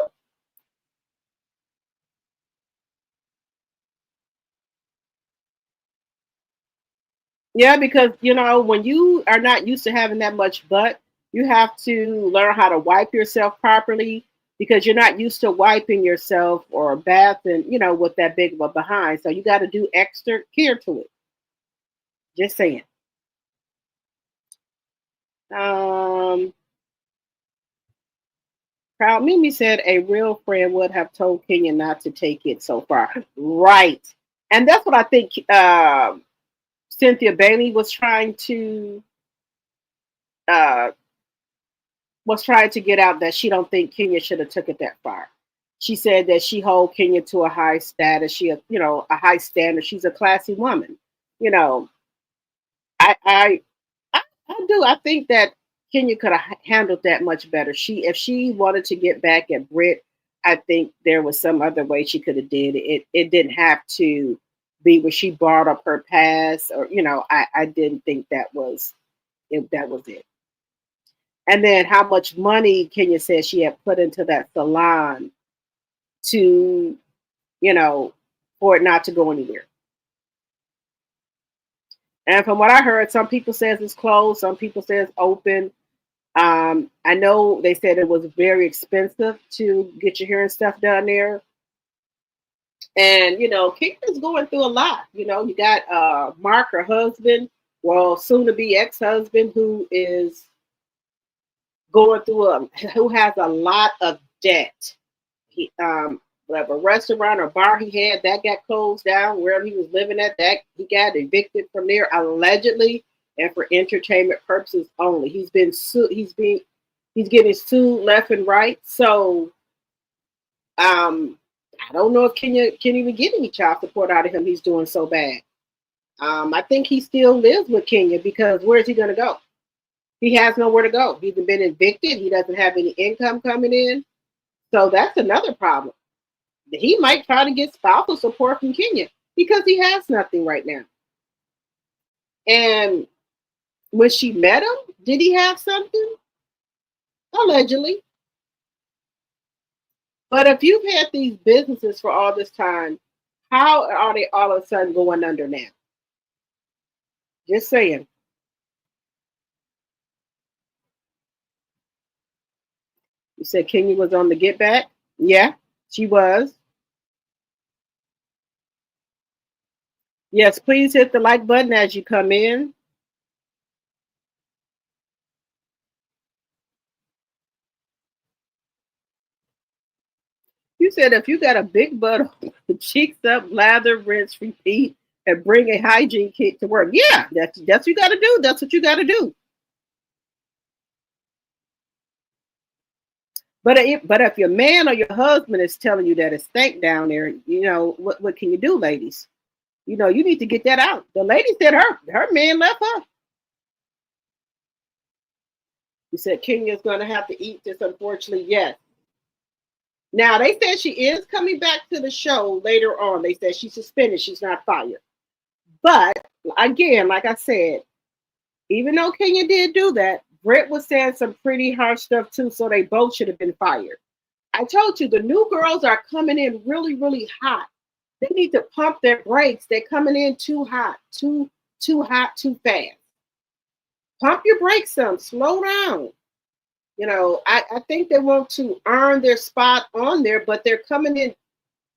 Yeah, because when you are not used to having that much butt, you have to learn how to wipe yourself properly, because you're not used to wiping yourself or bathing, with that big of a behind. So you got to do extra care to it. Just saying. Proud Mimi said a real friend would have told Kenya not to take it so far. Right. And that's what I think Cynthia Bailey was trying to get out that she don't think Kenya should have took it that far. She said that she hold Kenya to a high status. She, a high standard. She's a classy woman. I do. I think that Kenya could have handled that much better. If she wanted to get back at Britt, I think there was some other way she could have did it. It didn't have to be where she brought up her past, or I didn't think that was it. And then how much money Kenya said she had put into that salon to, for it not to go anywhere. And from what I heard, some people says it's closed, some people say it's open. I know they said it was very expensive to get your hair and stuff done there. And, Kenya's going through a lot. You got Mark, her husband, well, soon to be ex-husband, who is going through who has a lot of debt. He whatever restaurant or bar he had that got closed down, wherever he was living at, that he got evicted from there allegedly, and for entertainment purposes only. He's getting sued left and right. So I don't know if Kenya can even get any child support out of him. He's doing so bad. I think he still lives with Kenya, because where's he gonna go? He has nowhere to go. He's been evicted. He doesn't have any income coming in. So that's another problem. He might try to get spousal support from Kenya because he has nothing right now. And when she met him, did he have something? Allegedly. But if you've had these businesses for all this time, how are they all of a sudden going under now? Just saying. You said Kenya was on the get back? Yeah, she was. Yes, please hit the like button as you come in. You said if you got a big butt, cheeks up, lather, rinse, repeat, and bring a hygiene kit to work. Yeah, that's what you got to do. That's what you got to do. But if your man or your husband is telling you that it's stank down there, what can you do, ladies? You need to get that out. The lady said her man left her. You said Kenya's going to have to eat this, unfortunately. Yes. Now, they said she is coming back to the show later on. They said she's suspended. She's not fired. But, again, like I said, even though Kenya did do that, Britt was saying some pretty harsh stuff too, so they both should have been fired. I told you, the new girls are coming in really, really hot. They need to pump their brakes. They're coming in too hot, too hot, too fast. Pump your brakes some, slow down. I think they want to earn their spot on there, but they're coming in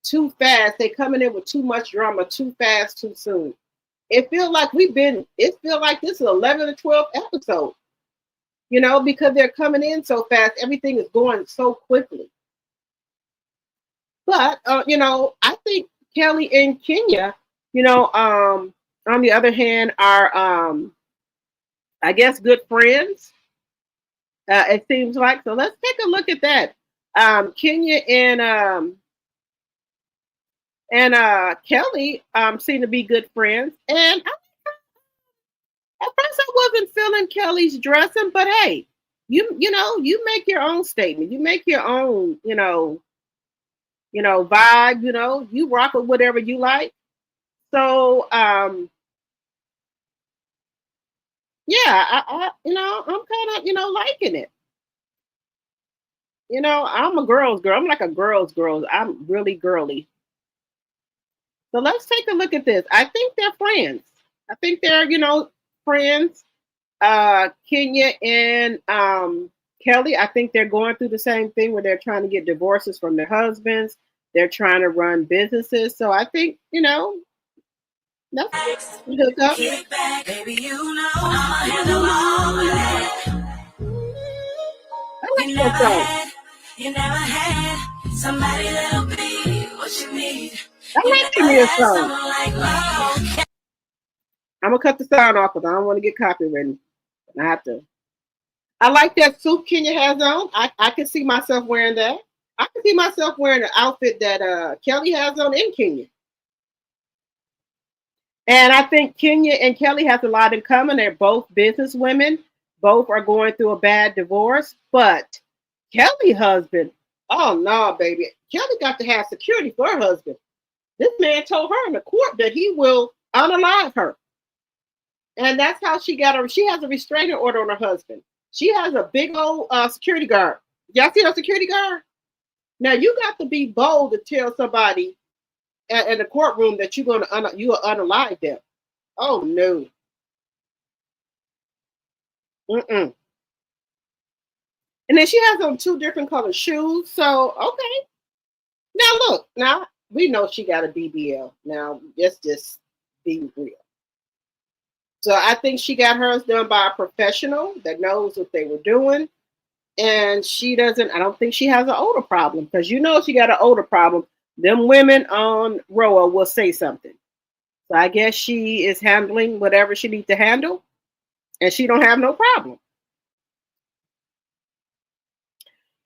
too fast. They're coming in with too much drama, too fast, too soon. It feels like this is 11 or 12 episode. Because they're coming in so fast, everything is going so quickly. But, I think Kelly and Kenya, on the other hand, are, I guess, good friends. It seems like. So let's take a look at that. Kenya and Kelly seem to be good friends. And at first, I wasn't feeling Kelly's dressing, but hey, you make your own statement. You make your own, vibe. You rock with whatever you like. So, yeah, I'm kind of, liking it. I'm a girl's girl. I'm like a girl's girl. I'm really girly. So let's take a look at this. I think they're friends. I think they're, friends. Kenya and Kelly, I think they're going through the same thing where they're trying to get divorces from their husbands. They're trying to run businesses. So I think, that's good stuff. You never had somebody that'll be what you need. I like Kenya's song. I'm gonna cut the sound off because I don't want to get copywritten. I have to. I like that suit Kenya has on. I can see myself wearing that. I can see myself wearing an outfit that Kelly has on in Kenya. And I think Kenya and Kelly has a lot in common. They're both business women. Both are going through a bad divorce. But Kelly's husband, oh no, baby. Kelly got to have security for her husband. This man told her in the court that he will unalive her. And that's how she got her. She has a restraining order on her husband. She has a big old security guard. Y'all see her security guard? Now you got to be bold to tell somebody in the courtroom that you're gonna unalive them. Oh no. Mm-mm. And then she has on 2 different colored shoes. So okay. Now look, now we know she got a BBL. Now let's just be real. So I think she got hers done by a professional that knows what they were doing. And she doesn't, I don't think she has an odor problem, because you know if she got an odor problem, them women on Roa will say something. So I guess she is handling whatever she needs to handle, and she don't have no problem.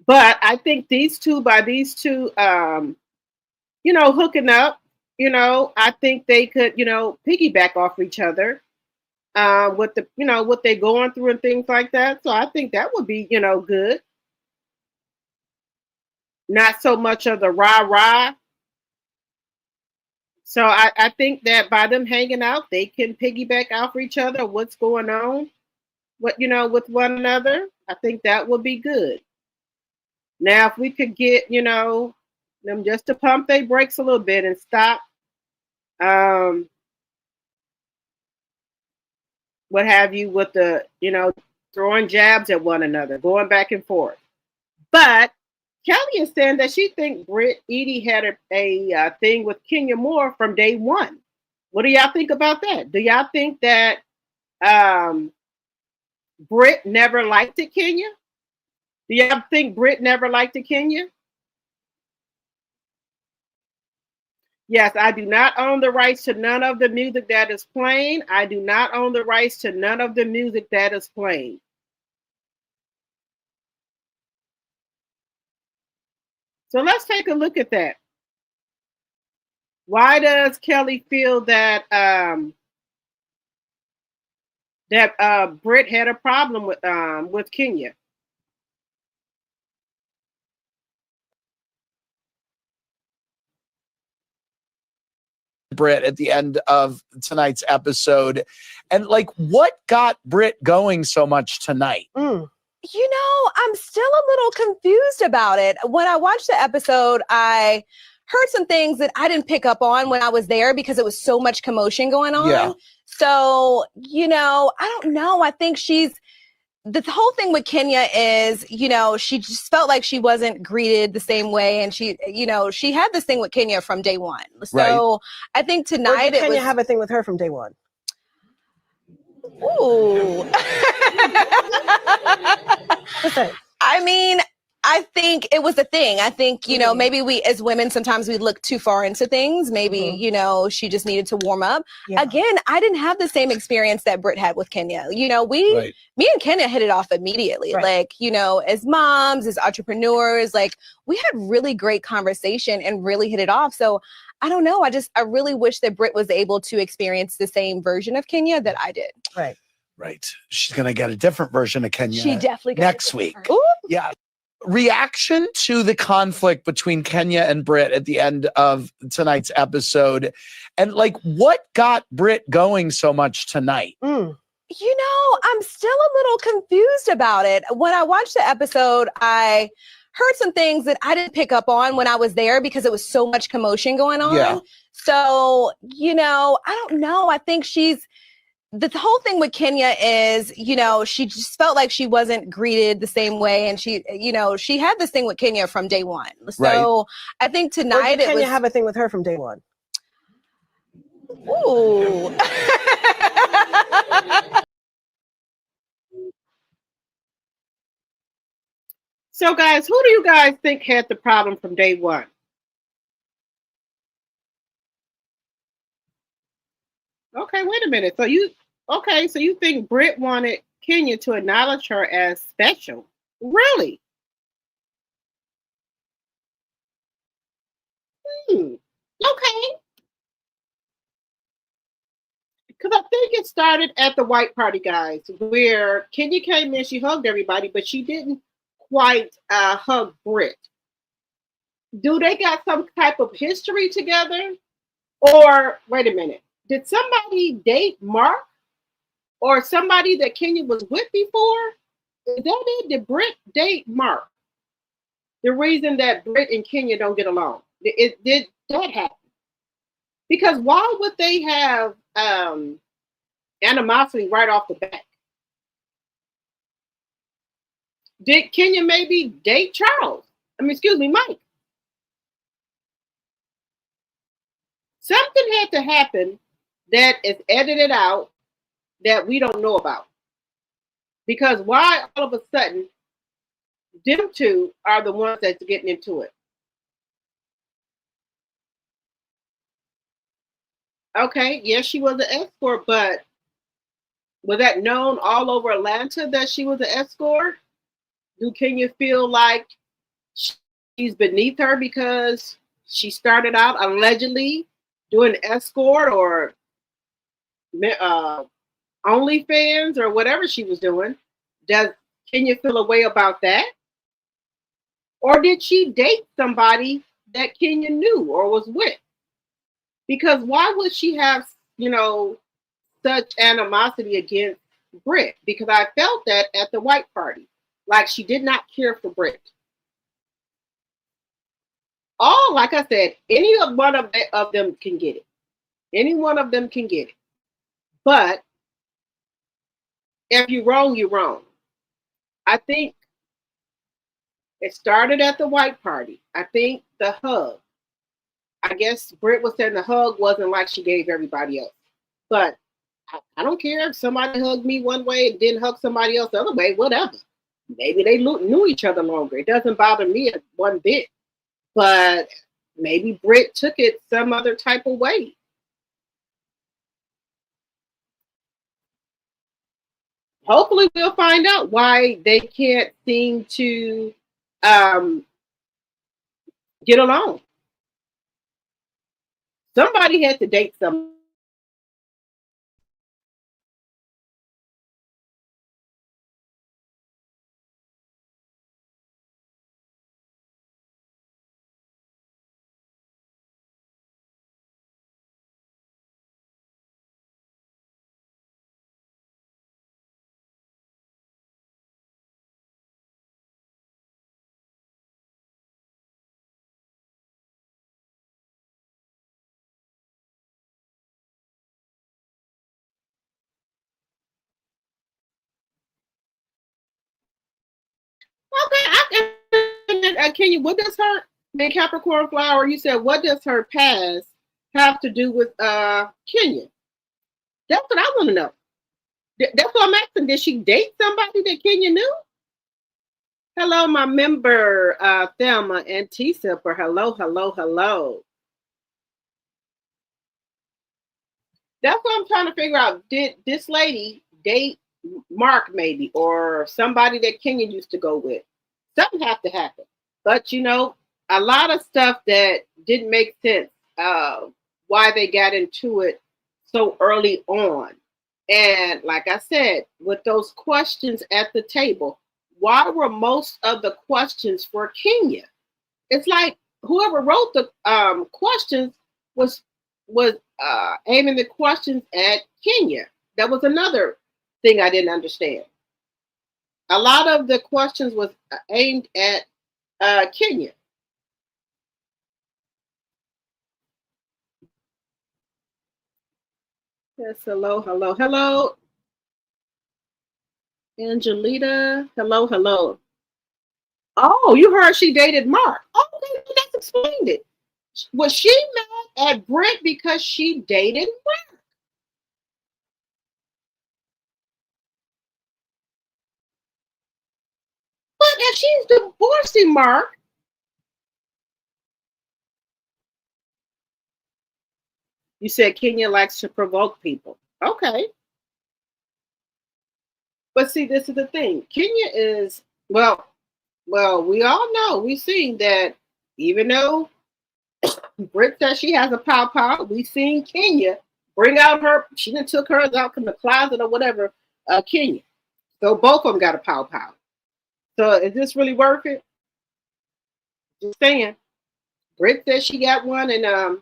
But I think these two, hooking up, I think they could, piggyback off each other. With the what they're going through and things like that. So I think that would be good. Not so much of the rah-rah. So I think that by them hanging out, they can piggyback off each other, what's going on, with one another. I think that would be good. Now, if we could get, them just to pump their brakes a little bit and stop what have you, with the, throwing jabs at one another, going back and forth. But Kelly is saying that she thinks Britt, Eady had a thing with Kenya Moore from day one. What do y'all think about that? Do y'all think that Britt never liked it, Kenya? Do y'all think Britt never liked it, Kenya? Yes, I do not own the rights to none of the music that is playing. I do not own the rights to none of the music that is playing. So let's take a look at that. Why does Kelly feel that Britt had a problem with Kenya? Britt at the end of tonight's episode, and what got Britt going so much tonight? I'm still a little confused about it. When I watched the episode, I heard some things that I didn't pick up on when I was there because it was so much commotion going on. Yeah. So, I don't know. I think the whole thing with Kenya is, she just felt like she wasn't greeted the same way. And she had this thing with Kenya from day one. So right. I think tonight or did Kenya have a thing with her from day one? Ooh. I mean, I think it was a thing. I think, maybe we as women, sometimes we look too far into things. Maybe, she just needed to warm up. Yeah. Again, I didn't have the same experience that Britt had with Kenya. Me and Kenya hit it off immediately. Right. As moms, as entrepreneurs, we had really great conversation and really hit it off. So I don't know. I really wish that Britt was able to experience the same version of Kenya that I did. Right. Right. She's going to get a different version of Kenya. She definitely got next week. Ooh. Yeah. Reaction to the conflict between Kenya and Britt at the end of tonight's episode, and what got Britt going so much tonight? I'm still a little confused about it. When I watched the episode, I heard some things that I didn't pick up on when I was there because it was so much commotion going on. Yeah. So, I don't know. I think the whole thing with Kenya is, she just felt like she wasn't greeted the same way. And she had this thing with Kenya from day one. So right. I think tonight or did Kenya have a thing with her from day one? Ooh. So guys, who do you guys think had the problem from day one? Okay, wait a minute. So you think Britt wanted Kenya to acknowledge her as special? Really? Hmm. Okay. Because I think it started at the white party, guys, where Kenya came in, she hugged everybody, but she didn't quite hug Britt. Do they got some type of history together? Or wait a minute, did somebody date Mark or somebody that Kenya was with before? Is that it? Did Britt date Mark? The reason that Britt and Kenya don't get along. Did that happen? Because why would they have animosity right off the bat? Did Kenya maybe date Charles? I mean, excuse me, Mike. Something had to happen that is edited out that we don't know about. Because why all of a sudden them two are the ones that's getting into it? Okay, yes, she was an escort, but was that known all over Atlanta that she was an escort? Do Kenya feel like she's beneath her because she started out allegedly doing escort or OnlyFans or whatever she was doing? Does Kenya feel a way about that? Or did she date somebody that Kenya knew or was with? Because why would she have, such animosity against Britt? Because I felt that at the white party. Like she did not care for Britt. All, like I said, any of one of them can get it. Any one of them can get it. But if you're wrong, you're wrong. I think it started at the white party. I think the hug. I guess Britt was saying the hug wasn't like she gave everybody else. But I don't care if somebody hugged me one way and didn't hug somebody else the other way, whatever. Maybe they knew each other longer. It doesn't bother me one bit. But maybe Britt took it some other type of way. Hopefully we'll find out why they can't seem to get along. Somebody had to date somebody. Okay, Kenya, what does her the Capricorn flower? You said what does her past have to do with Kenya? That's what I want to know. That's what I'm asking. Did she date somebody that Kenya knew? Hello, my member Thelma and T Sipper. Hello, hello, hello. That's what I'm trying to figure out. Did this lady date Mark maybe or somebody that Kenya used to go with? Something have to happen. But a lot of stuff that didn't make sense. Why they got into it so early on, and like I said, with those questions at the table, why were most of the questions for Kenya? It's like whoever wrote the questions was aiming the questions at Kenya. That was another thing I didn't understand. A lot of the questions was aimed at Kenya. Yes, hello, hello, hello. Angelita, hello, hello. Oh, you heard she dated Mark. Okay, that's explained it. Was she mad at Britt because she dated Mark? But if she's divorcing Mark, You said Kenya likes to provoke people. Okay. But see, this is the thing. Kenya is, we all know, we've seen that even though Britt says she has a pow pow, we've seen Kenya bring out her, she done took hers out from the closet or whatever, Kenya. So both of them got a pow pow. So is this really worth it? Just saying. Britt says she got one, and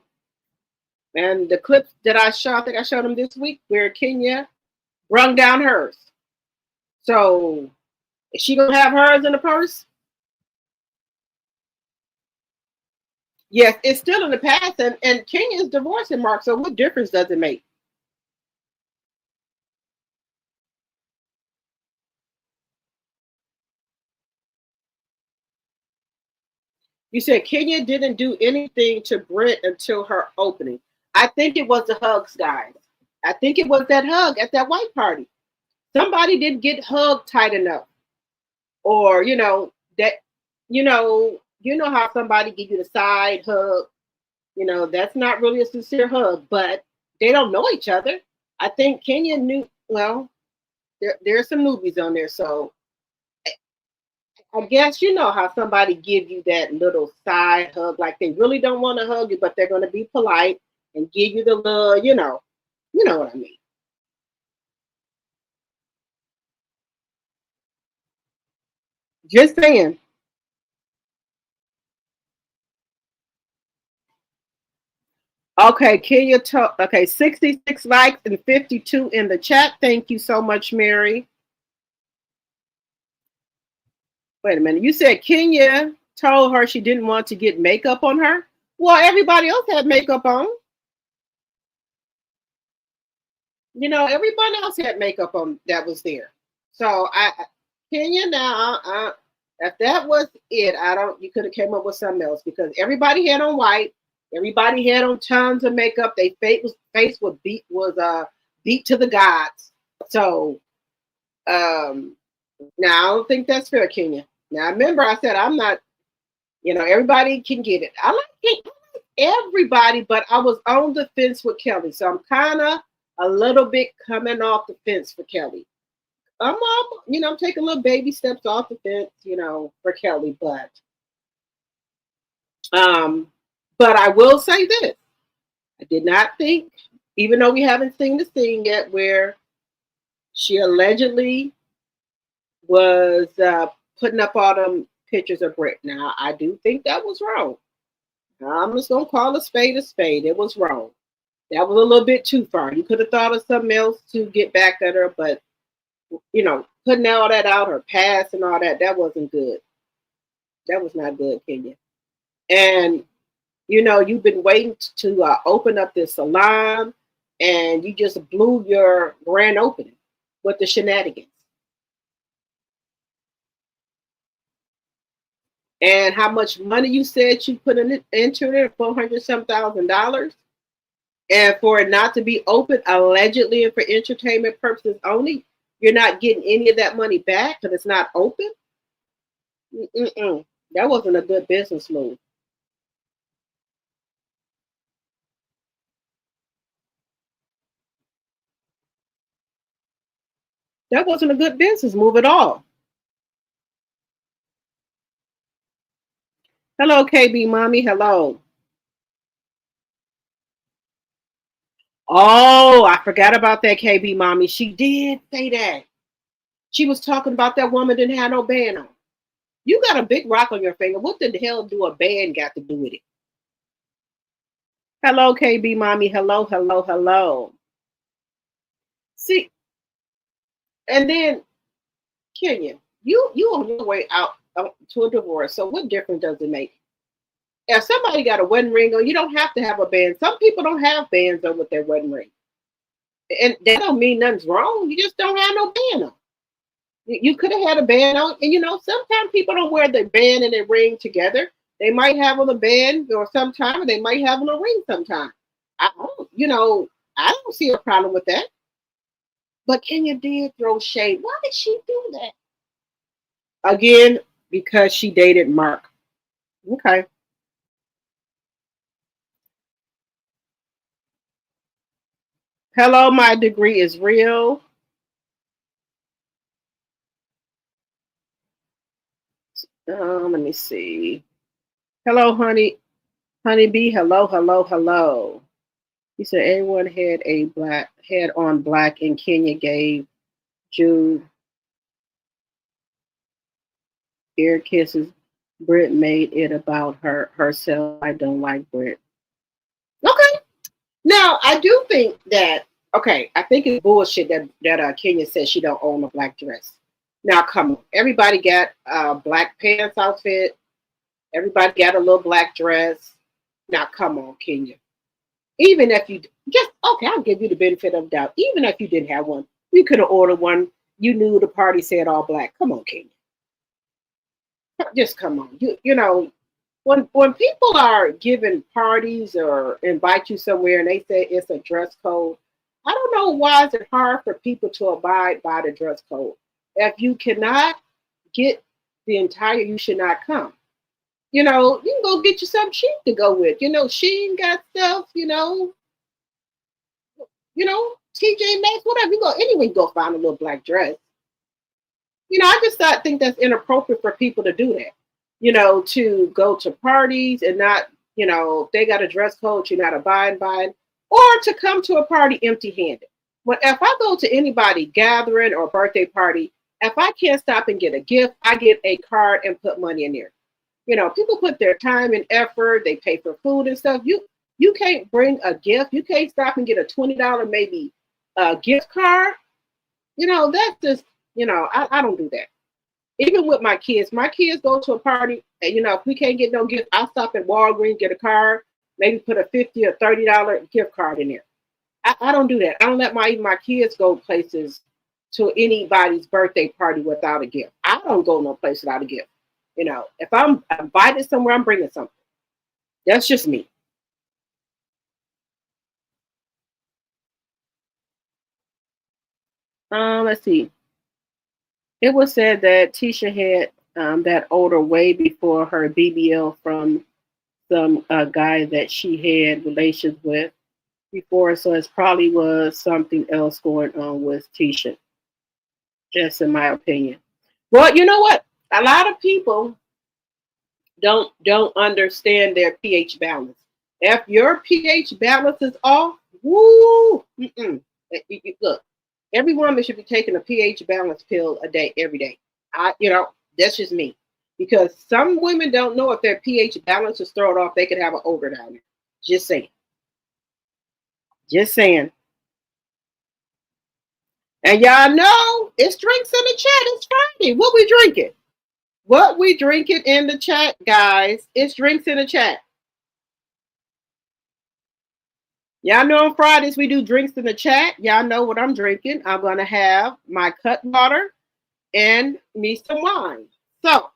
the clips that I think I showed them this week where Kenya brung down hers. So is she gonna have hers in the purse? Yes, it's still in the past, and Kenya is divorcing Mark. So what difference does it make? You said Kenya didn't do anything to Britt until her opening. I think it was the hugs, guys. I think it was that hug at that white party. Somebody didn't get hugged tight enough, or that you know how somebody give you the side hug. That's not really a sincere hug, but they don't know each other. I think Kenya knew. Well, there's some movies on there, so I guess you know how somebody give you that little side hug, like they really don't want to hug you, but they're going to be polite and give you the little, you know what I mean. Just saying. Okay, Kenya. Okay, 66 likes and 52 in the chat. Thank you so much, Mary. Wait a minute. You said Kenya told her she didn't want to get makeup on her. Well, everybody else had makeup on. Everybody else had makeup on that was there. So Kenya, now, if that was it, you could have came up with something else, because everybody had on white. Everybody had on tons of makeup. Their face was beat to the gods. So now I don't think that's fair, Kenya. Now remember, I said I'm not. Everybody can get it. I like everybody, but I was on the fence with Kelly, so I'm kind of a little bit coming off the fence for Kelly. I'm taking little baby steps off the fence, for Kelly, but I will say this. I did not think, even though we haven't seen the scene yet where she allegedly was putting up all them pictures of Britt. Now, I do think that was wrong. I'm just going to call a spade a spade. It was wrong. That was a little bit too far. You could have thought of something else to get back at her, but, putting all that out, her past and all that, that wasn't good. That was not good, Kenya. And, you've been waiting to open up this salon, and you just blew your grand opening with the shenanigans. And how much money you said you put into it, $400,000, and for it not to be open, allegedly, and for entertainment purposes only, you're not getting any of that money back because it's not open. That wasn't a good business move. That wasn't a good business move at all. Hello, KB Mommy. Hello. Oh, I forgot about that, KB Mommy. She did say that. She was talking about that woman didn't have no band on. You got a big rock on your finger. What the hell do a band got to do with it? Hello, KB Mommy. Hello, hello, hello. See, and then Kenya, you on your way out to a divorce. So what difference does it make? If somebody got a wedding ring on, you don't have to have a band. Some people don't have bands on with their wedding ring. And that don't mean nothing's wrong. You just don't have no band on. You could have had a band on. And sometimes people don't wear their band and their ring together. They might have on a band or sometime, and they might have on a ring sometime. I don't see a problem with that. But Kenya did throw shade. Why did she do that? Again, because she dated Mark. Okay. Hello, my degree is real. Let me see. Hello, honey bee. Hello, hello, hello. He said everyone had on black, and Kenya gave Jude ear kisses. Britt made it about herself. I don't like Britt. Okay. Now I do think that I think it's bullshit that Kenya says she don't own a black dress. Now come on, everybody got a black pants outfit. Everybody got a little black dress. Now come on, Kenya. Even if you just I'll give you the benefit of the doubt. Even if you didn't have one, you could have ordered one. You knew the party said all black. Come on, Kenya. Just come on. You know when people are giving parties or invite you somewhere and they say it's a dress code, I don't know why is it hard for people to abide by the dress code. If you cannot get the entire, you should not come. You know, you can go get you something cheap to go with. You know, Shein got stuff, TJ Maxx, whatever. You go anyway, you go find a little black dress. I just think that's inappropriate for people to do that. To go to parties and not, if they got a dress code, you're not abiding by it, or to come to a party empty-handed. If I go to anybody gathering or birthday party, if I can't stop and get a gift, I get a card and put money in there. People put their time and effort, they pay for food and stuff. You can't bring a gift. You can't stop and get a $20 maybe gift card. That's just, I don't do that. Even with my kids go to a party and, if we can't get no gift, I'll stop at Walgreens, get a card, maybe put a $50 or $30 gift card in there. I don't do that. I don't let my kids go places to anybody's birthday party without a gift. I don't go no place without a gift. If I'm invited somewhere, I'm bringing something. That's just me. Let's see. It was said that Tisha had that odor way before her BBL from some guy that she had relations with before, so it probably was something else going on with Tisha. Just in my opinion. Well, you know what? A lot of people don't understand their pH balance. If your pH balance is off, woo, look, every woman should be taking a pH balance pill a day, every day. That's just me. Because some women don't know if their pH balance is thrown off, they could have an odor down there. Just saying. Just saying. And y'all know it's drinks in the chat. It's Friday. What we drinking? What we drinking in the chat, guys? It's drinks in the chat. Y'all know on Fridays we do drinks in the chat. Y'all know what I'm drinking. I'm going to have my cut water and me some wine. So,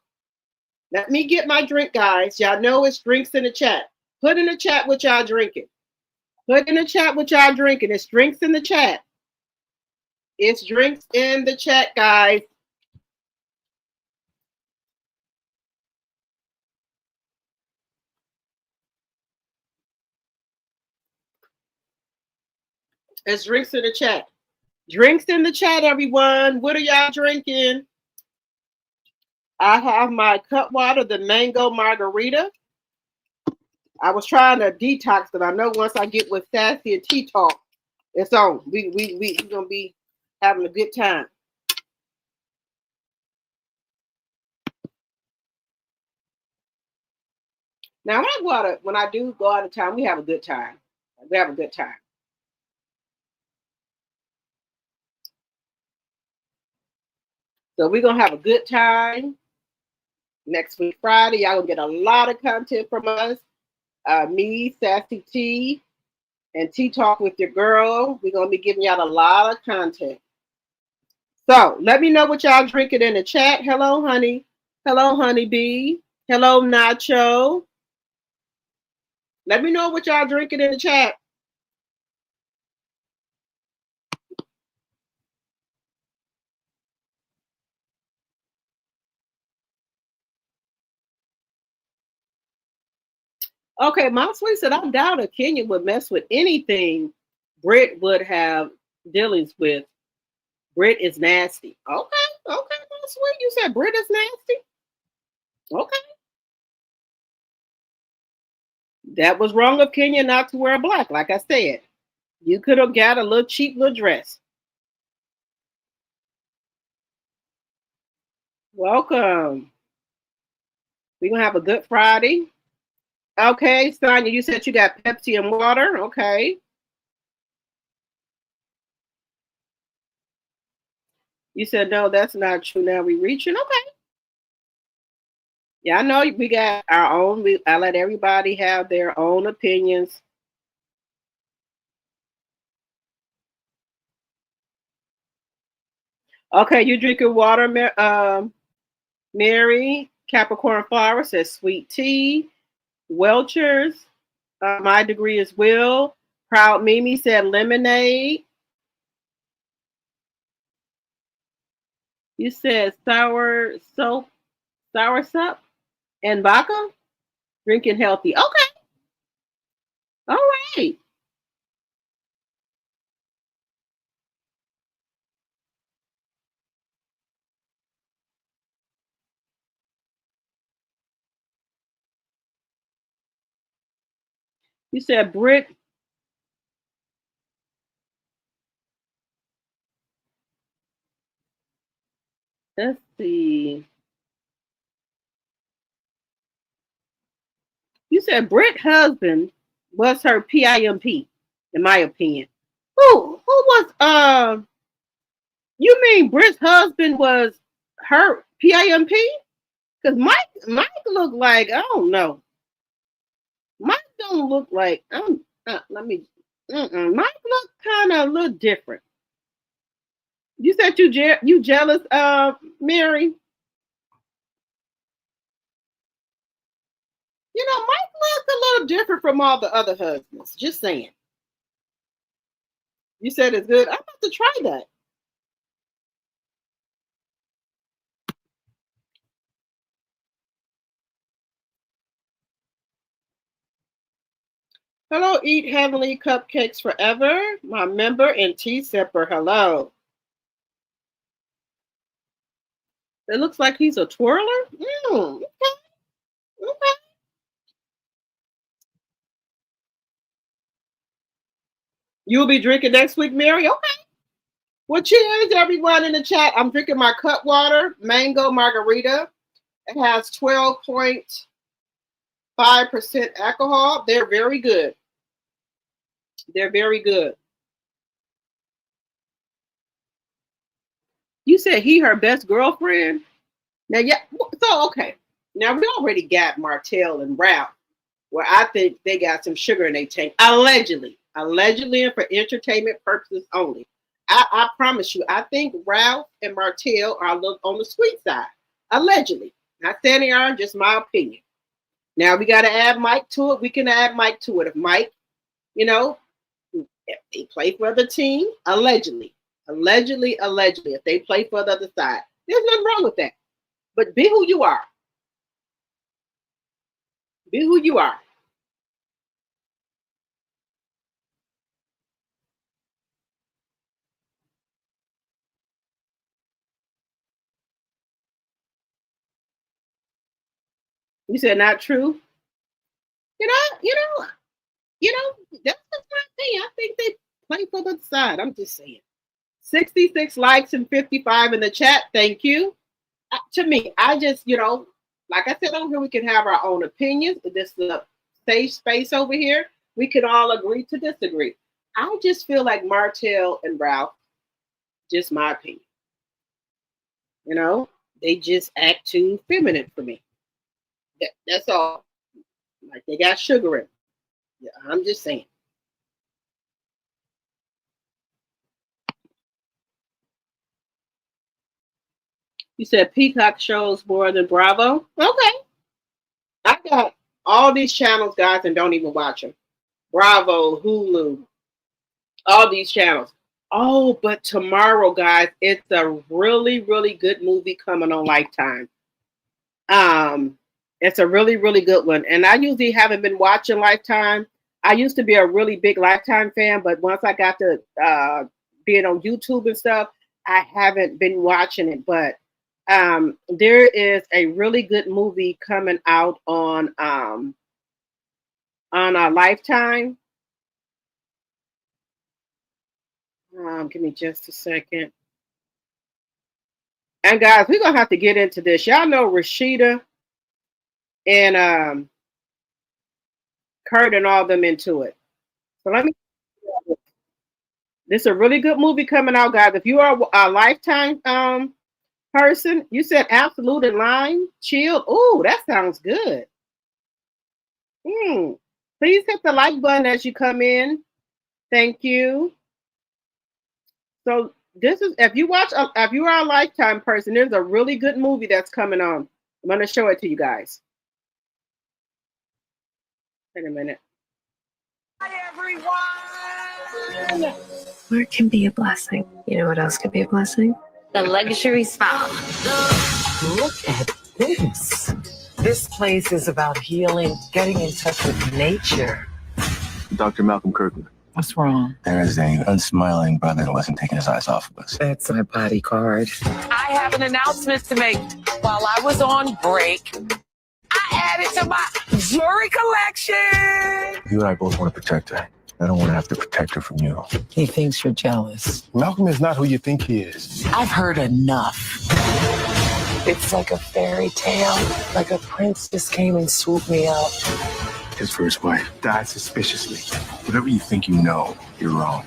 let me get my drink, guys. Y'all know it's drinks in the chat. Put in the chat what y'all drinking. Put in the chat what y'all drinking. It's drinks in the chat. It's drinks in the chat, guys. It's drinks in the chat. Drinks in the chat, everyone. What are y'all drinking? I have my cut water, the mango margarita. I was trying to detox, but I know once I get with Sassy and Tea Talk, it's on. We gonna be having a good time. Now, when I do go out of town, we have a good time. We have a good time. So we're gonna have a good time next week Friday. Y'all gonna get a lot of content from us. Me, Sassy T, and Tea Talk with your girl. We're gonna be giving y'all a lot of content. So let me know what y'all drinking in the chat. Hello, honey. Hello, honeybee. Hello, Nacho. Let me know what y'all drinking in the chat. Okay, my sweet said, I'm down if Kenya would mess with anything Britt would have dealings with. Britt is nasty. Okay, that's sweet. You said Britt is nasty. Okay. That was wrong of Kenya not to wear black. Like I said, you could have got a little cheap little dress. Welcome. We're going to have a good Friday. Okay, Sonia, you said you got Pepsi and water. Okay. You said, no, that's not true. Now we reaching. Okay. Yeah, I know we got our own. I let everybody have their own opinions. Okay, you drinking water, Mary. Capricorn Flower says sweet tea. Welchers, my degree is Will. Proud Mimi said lemonade. You said sour soap, and vodka. Drinking healthy. Okay. All right. You said Britt. Let's see. You said Britt's husband was her PIMP, in my opinion. Who was you mean Britt's husband was her PIMP? Because Mike looked like, I don't know. Mike don't look like Mike look kind of a little different. You said you jealous of Mary? You know, Mike looks a little different from all the other husbands. Just saying. You said it's good. I'm about to try that. Hello, Eat Heavenly Cupcakes Forever. My member and tea sipper. Hello. It looks like he's a twirler. Okay. You'll be drinking next week, Mary? Okay. Well, cheers, everyone in the chat. I'm drinking my cut water, mango margarita. It has 12.5% alcohol. They're very good. They're very good. You said he her best girlfriend? Now, yeah, so, okay. Now, we already got Martell and Ralph, where I think they got some sugar in their tank. Allegedly, and for entertainment purposes only. I promise you, I think Ralph and Martell are a little on the sweet side. Allegedly. Not saying they are, just my opinion. Now, we got to add Mike to it. We can add Mike to it. If Mike, you know, if they play for the team, allegedly, if they play for the other side, there's nothing wrong with that. But be who you are. Be who you are. You said not true. You know, that's just my thing. I think they play for the side. I'm just saying. 66 likes and 55 in the chat. Thank you. To me, I just, like I said over here, we can have our own opinions. This is a safe space over here. We can all agree to disagree. I just feel like Martell and Ralph, just my opinion. They just act too feminine for me. That's all. Like they got sugar in. Yeah, I'm just saying. You said Peacock shows more than Bravo. Okay. I got all these channels, guys, and don't even watch them. Bravo, Hulu, all these channels. Oh, but tomorrow, guys, it's a really, really good movie coming on Lifetime. It's a really, really good one. And I usually haven't been watching Lifetime, I used to be a really big Lifetime fan, but once I got to being on YouTube and stuff, I haven't been watching it. But there is a really good movie coming out on our Lifetime. Give me just a second. And guys, we're gonna have to get into this. Y'all know Rashida and Kurt and all them into it. So let me. This is a really good movie coming out, guys. If you are a Lifetime person, you said Absolute and Lime Chill. Ooh, that sounds good. Please hit the like button as you come in. Thank you. So this is if you are a Lifetime person, there's a really good movie that's coming on. I'm gonna show it to you guys. Wait a minute. Hi everyone. Work can be a blessing. You know what else could be a blessing? The luxury spa. Look at this. This place is about healing, getting in touch with nature. Dr. Malcolm Kirkland. What's wrong? There is an unsmiling brother who wasn't taking his eyes off of us. That's my bodyguard. I have an announcement to make. While I was on break, I added to my jewelry collection. You and I both want to protect her. I don't want to have to protect her from you. He thinks you're jealous. Malcolm is not who you think he is. I've heard enough. It's like a fairy tale. Like a prince just came and swooped me up. His first wife died suspiciously. Whatever you think you know, you're wrong.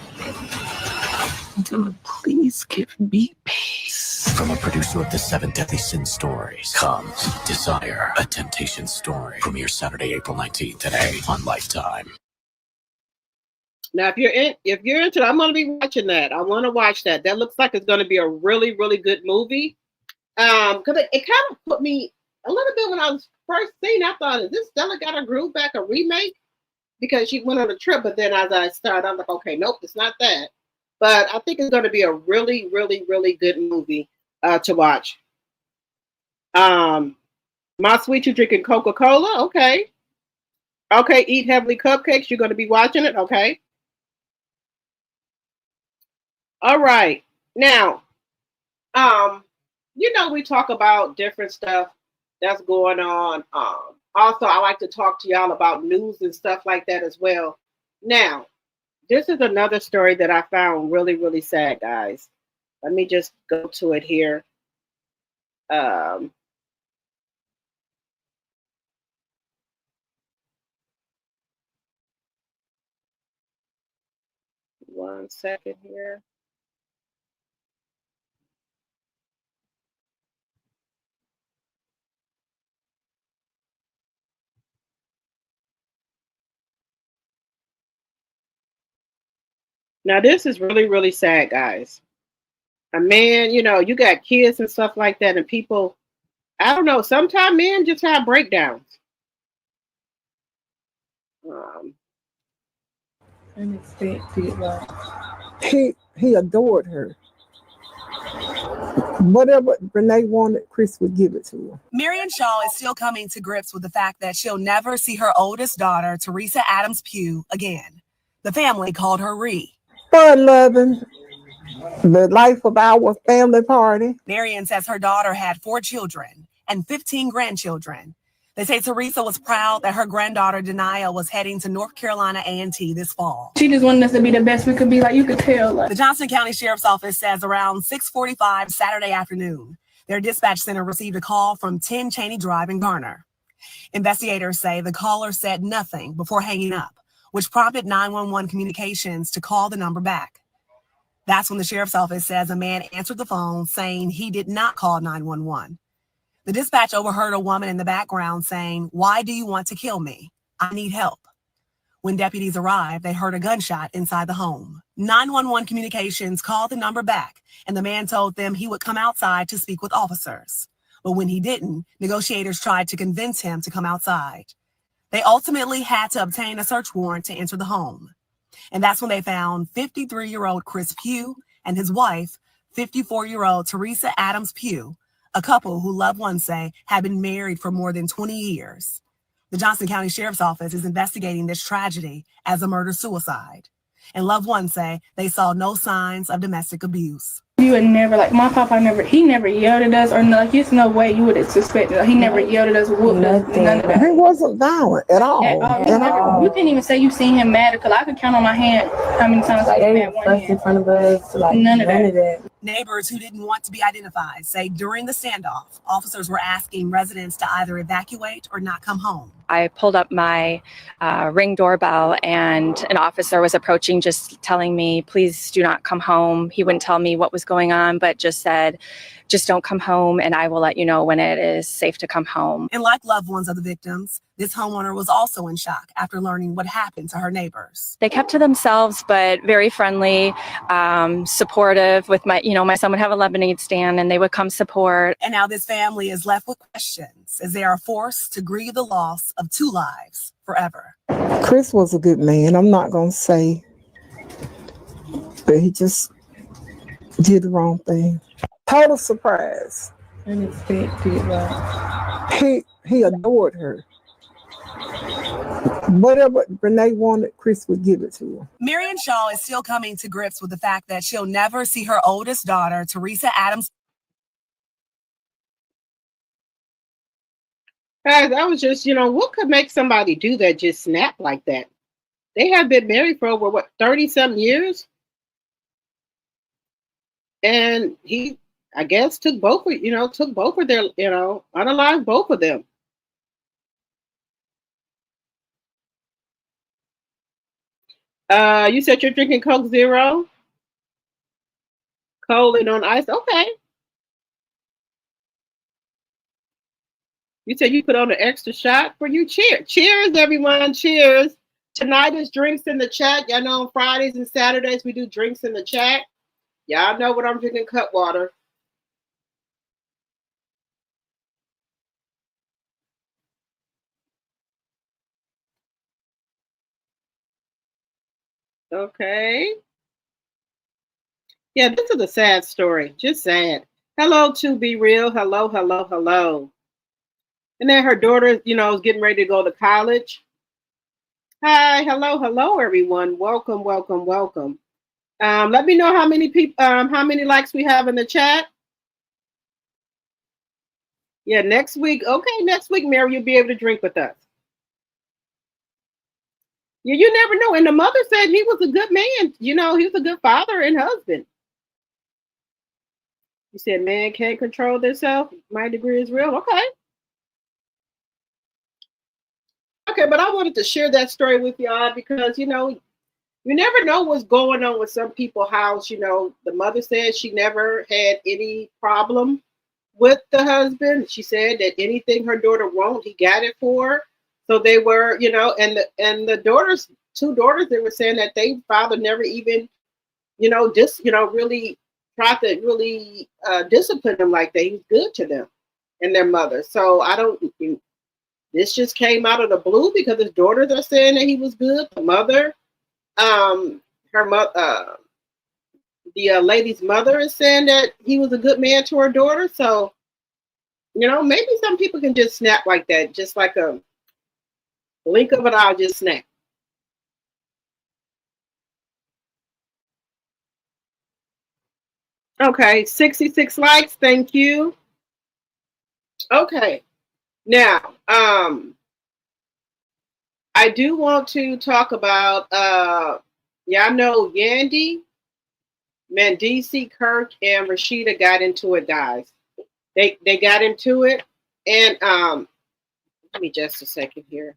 Please give me peace. From a producer of the 7 Deadly Sin stories comes Desire, a Temptation Story. Premiere Saturday, April 19th today on Lifetime. Now, if you're into it, I'm gonna be watching that. I want to watch that. That looks like it's gonna be a really, really good movie. Because it kind of put me a little bit when I was first seeing. I thought, is this Stella Got Her Groove Back a remake? Because she went on a trip, but then as I started, I'm like, okay, nope, it's not that. But I think it's going to be a really, really, really good movie to watch. My Sweet, you drinking Coca-Cola? Okay. Okay, Eat Heavenly Cupcakes. You're going to be watching it? Okay. All right. Now, we talk about different stuff that's going on. Also, I like to talk to y'all about news and stuff like that as well. Now, this is another story that I found really, really sad, guys. Let me just go to it here. One second here. Now, this is really, really sad, guys. A man, you got kids and stuff like that, and people, I don't know, sometimes men just have breakdowns. He adored her. Whatever Renee wanted, Chris would give it to her. Marion Shaw is still coming to grips with the fact that she'll never see her oldest daughter, Teresa Adams Pugh, again. The family called her Ree. Fun-loving, the life of our family party. Marion says her daughter had 4 children and 15 grandchildren. They say Teresa was proud that her granddaughter, Denia, was heading to North Carolina A&T this fall. She just wanted us to be the best we could be, like you could tell. The Johnson County Sheriff's Office says around 6:45 Saturday afternoon, their dispatch center received a call from 10 Cheney Drive in Garner. Investigators say the caller said nothing before hanging up, which prompted 911 communications to call the number back. That's when the sheriff's office says a man answered the phone saying he did not call 911. The dispatch overheard a woman in the background saying, "Why do you want to kill me? I need help." When deputies arrived, they heard a gunshot inside the home. 911 communications called the number back, and the man told them he would come outside to speak with officers. But when he didn't, negotiators tried to convince him to come outside. They ultimately had to obtain a search warrant to enter the home. And that's when they found 53-year-old Chris Pugh and his wife, 54-year-old Teresa Adams Pugh, a couple who loved ones say had been married for more than 20 years. The Johnson County Sheriff's Office is investigating this tragedy as a murder-suicide. And loved ones say they saw no signs of domestic abuse. You would never, like, my papa he never yelled at us or like, there's no way you would have suspected. Like, he never yelled at us, whooped us, none of that. He wasn't violent at all. You can't even say you seen him mad, because I could count on my hand how many times I was mad one hand. In front of us, like, none of that. Neighbors who didn't want to be identified say during the standoff, officers were asking residents to either evacuate or not come home. I pulled up my Ring doorbell, and an officer was approaching, just telling me, please do not come home. He wouldn't tell me what was going on, but just said, just don't come home, and I will let you know when it is safe to come home. And like loved ones of the victims, this homeowner was also in shock after learning what happened to her neighbors. They kept to themselves, but very friendly, supportive. With my son would have a lemonade stand, and they would come support. And now this family is left with questions as they are forced to grieve the loss of 2 lives forever. Chris was a good man. I'm not going to say, but he just did the wrong thing. Total surprise. Unexpected, right? He adored her. Whatever Renee wanted, Chris would give it to her. Marion Shaw is still coming to grips with the fact that she'll never see her oldest daughter, Teresa Adams. Guys, I was just, what could make somebody do that, just snap like that? They have been married for over, 30-something years? And he, I guess, took both of their, unalived both of them. You said you're drinking Coke Zero? Cold and on ice? Okay. You said you put on an extra shot for you. Cheers, everyone. Cheers. Tonight is drinks in the chat. Y'all know on Fridays and Saturdays we do drinks in the chat. Y'all know what I'm drinking, cut water. Okay. Yeah, this is a sad story. Just sad. Hello to Be Real. Hello, hello, hello. And then her daughter, is getting ready to go to college. Hi, hello, hello, everyone. Welcome, welcome, welcome. Let me know how many people, how many likes we have in the chat. Yeah, next week. Okay, next week, Mary, you'll be able to drink with us. Yeah, you never know. And the mother said he was a good man. He was a good father and husband. You said man can't control themselves. My degree is real. Okay. Okay, but I wanted to share that story with y'all because, you never know what's going on with some people's house. The mother said she never had any problem with the husband. She said that anything her daughter wanted, he got it for her. So they were, and the daughters, 2 daughters, they were saying that their father never even, really tried to really discipline them like that. He was good to them and their mother. So this just came out of the blue because his daughters are saying that he was good. The mother, her mother, the lady's mother is saying that he was a good man to her daughter. So, maybe some people can just snap like that, just like a blink of an eye, just snap. Okay, 66 likes. Thank you. Okay. Now, I do want to talk about, y'all know Yandy, Mandisi, Kirk, and Rashida got into it, guys. They got into it. And let me just a second here.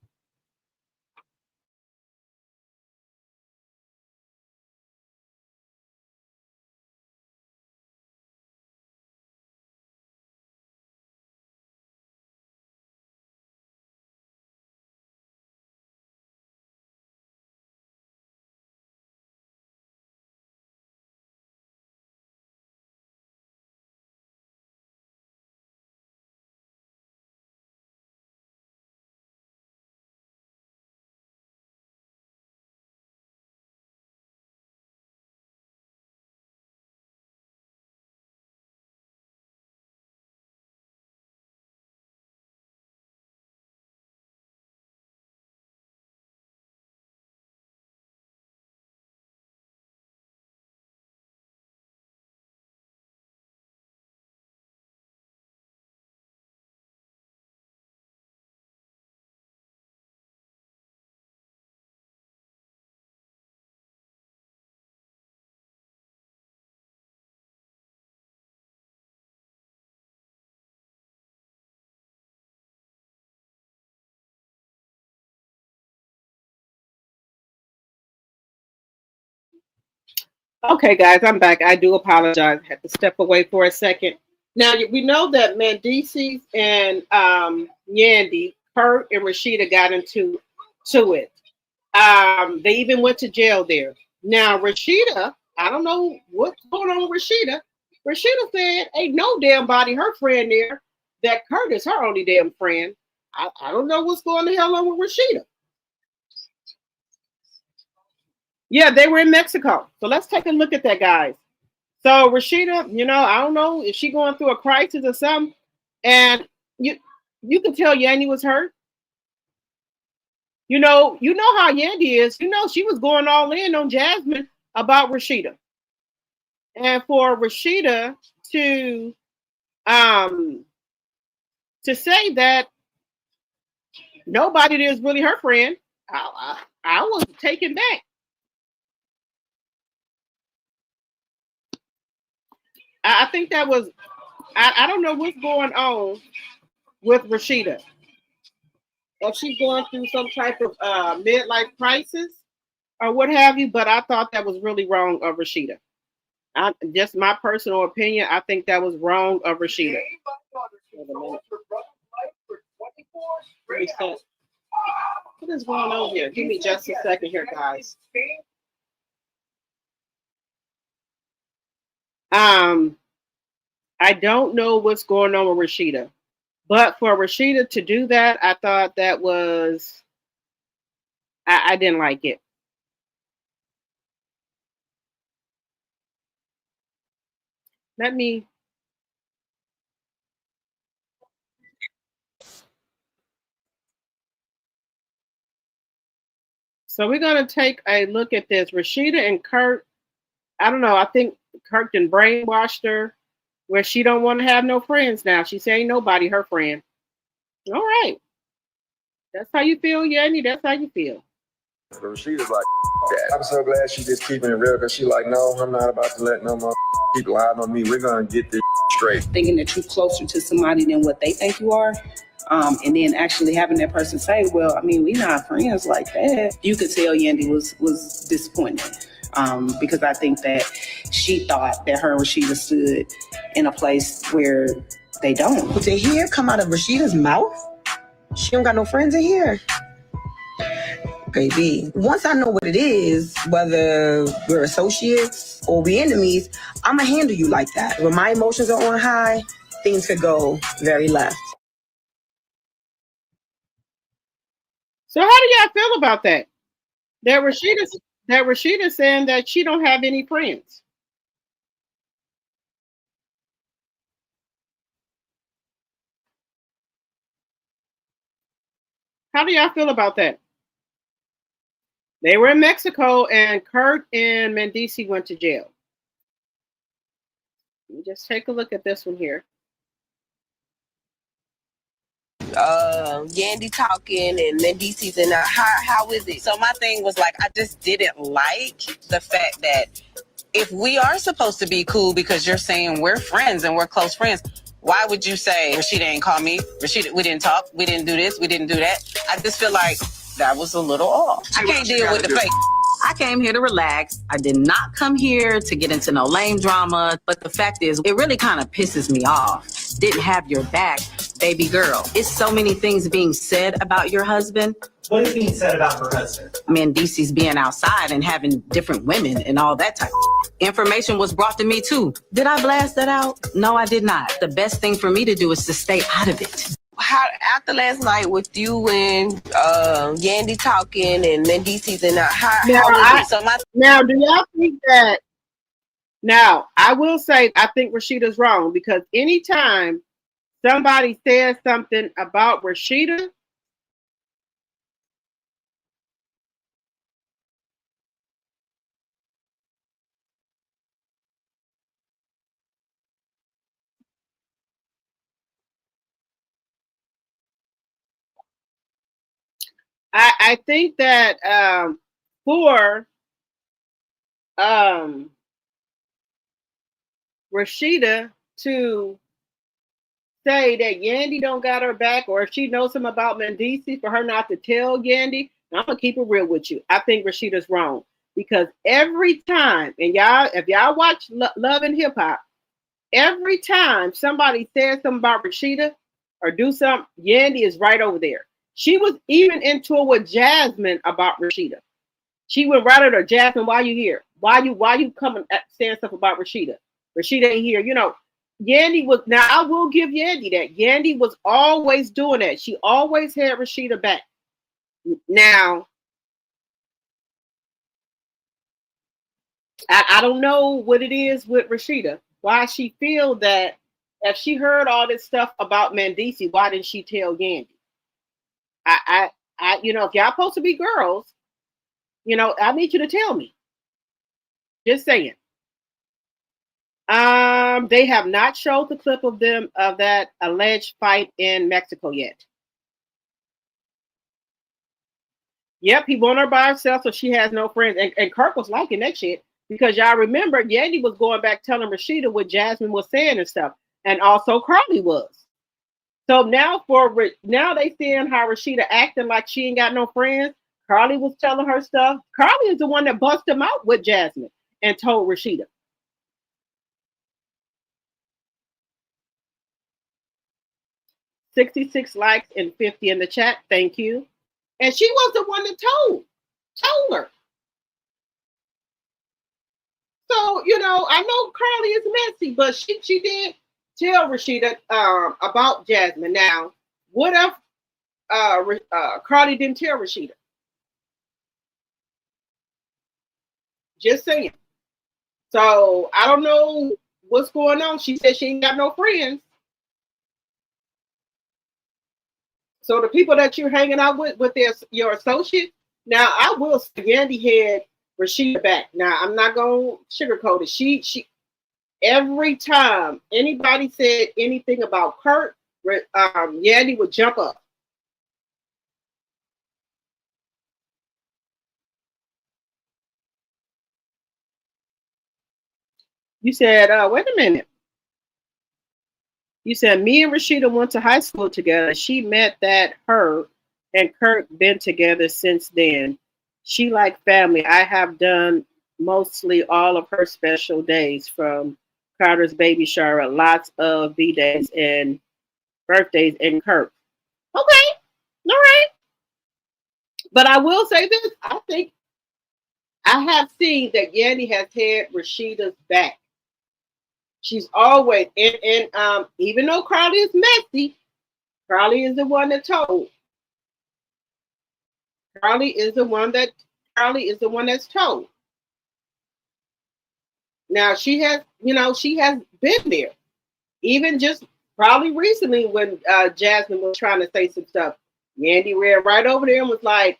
Okay, guys, I'm back. I do apologize. I had to step away for a second. Now we know that Mendices and Yandy, Kurt and Rashida got into it. They even went to jail there. Now Rashida, I don't know what's going on with Rashida. Rashida said, "Ain't no damn body her friend there. That Kurt is her only damn friend." I don't know what's going the hell on with Rashida. Yeah, they were in Mexico. So let's take a look at that, guys. So Rashida, I don't know if she going through a crisis or something. And you can tell Yandy was hurt. You know how Yandy is. She was going all in on Jasmine about Rashida. And for Rashida to say that nobody is really her friend, I was taken back. I think that was, I don't know what's going on with Rashida. If she's going through some type of midlife crisis or what have you, but I thought that was really wrong of Rashida. Just my personal opinion, I think that was wrong of Rashida. What is going on here? Give me just a second here, guys. I don't know what's going on with Rashida, but for Rashida to do that, I thought that was, I didn't like it. Let me. So we're going to take a look at this. Rashida and Kurt, I don't know. I think Kurt done brainwashed her where she don't want to have no friends now. She say ain't nobody her friend. All right. That's how you feel, Yanni. That's how you feel. But Rashida's like that. I'm so glad she just keeping it real because she like, no, I'm not about to let no more people lying on me. We're going to get this straight. Thinking that you're closer to somebody than what they think you are. And then actually having that person say, well, I mean, we not friends like that. You could tell Yandy was disappointed because I think that she thought that her and Rashida stood in a place where they don't. But to hear come out of Rashida's mouth, she don't got no friends in here. Baby, once I know what it is, whether we're associates or we enemies, I'ma handle you like that. When my emotions are on high, things could go very left. So how do y'all feel about that? That Rashida's saying that she don't have any friends. How do y'all feel about that? They were in Mexico and Kurt and Mendici went to jail. Let me just take a look at this one here. Yandy talking and Mendici's and how is it? So my thing was like, I just didn't like the fact that if we are supposed to be cool because you're saying we're friends and we're close friends, why would you say Rashida ain't call me? Rashida, we didn't talk, we didn't do this, we didn't do that. I just feel like that was a little off. I can't deal with the fake. I came here to relax. I did not come here to get into no lame drama. But the fact is, it really kind of pisses me off. Didn't have your back, baby girl. It's so many things being said about your husband. What is being said about her husband? Mendice's being outside and having different women and all that type of information was brought to me too. Did I blast that out? No, I did not. The best thing for me to do is to stay out of it. How after last night with you and Yandy talking and Mendici's and now do y'all think that? Now I will say I think Rashida's wrong because anytime somebody says something about Rashida, I think that for Rashida to say that Yandy don't got her back, or if she knows something about Mendici, for her not to tell Yandy, I'm gonna keep it real with you. I think Rashida's wrong because every time, and y'all, if y'all watch Love and Hip Hop, every time somebody says something about Rashida or do something, Yandy is right over there. She was even into it with Jasmine about Rashida. She went right at her, Jasmine, why you here? Why you coming saying stuff about Rashida? Rashida ain't here. You know, Yandy was, now I will give Yandy that. Yandy was always doing that. She always had Rashida back. Now, I don't know what it is with Rashida. Why she feel that if she heard all this stuff about Mendici, why didn't she tell Yandy? I you know, if y'all supposed to be girls, you know, I need you to tell me. Just saying. They have not showed the clip of them of that alleged fight in Mexico yet. Yep, he won her by herself, so she has no friends. And Kirk was liking that shit because y'all remember Yandy was going back telling Rashida what Jasmine was saying and stuff, and also Carly was. So now now they seeing how Rashida acting like she ain't got no friends. Carly was telling her stuff. Carly is the one that busted him out with Jasmine and told Rashida. $66 likes and 50 in the chat. Thank you. And she was the one that told her. So, you know, I know Carly is messy, but she did tell Rashida about Jasmine. Now, what if Carly didn't tell Rashida? Just saying. So, I don't know what's going on. She said she ain't got no friends. So the people that you're hanging out with your associates. Now, I will say Yandy had Rashida back. Now, I'm not going to sugarcoat it. She every time anybody said anything about Kurt, Yandy would jump up. You said, wait a minute. You said me and Rashida went to high school together. She met her and Kurt been together since then. She like family. I have done mostly all of her special days from Carter's baby shower, lots of B-days and birthdays and Kurt. Okay, all right. But I will say this. I think I have seen that Yandy has had Rashida's back. She's always, and even though Carly is messy, Carly is the one that told. Carly is the one that's told. Now she has been there. Even just probably recently when Jasmine was trying to say some stuff, Yandy ran right over there and was like,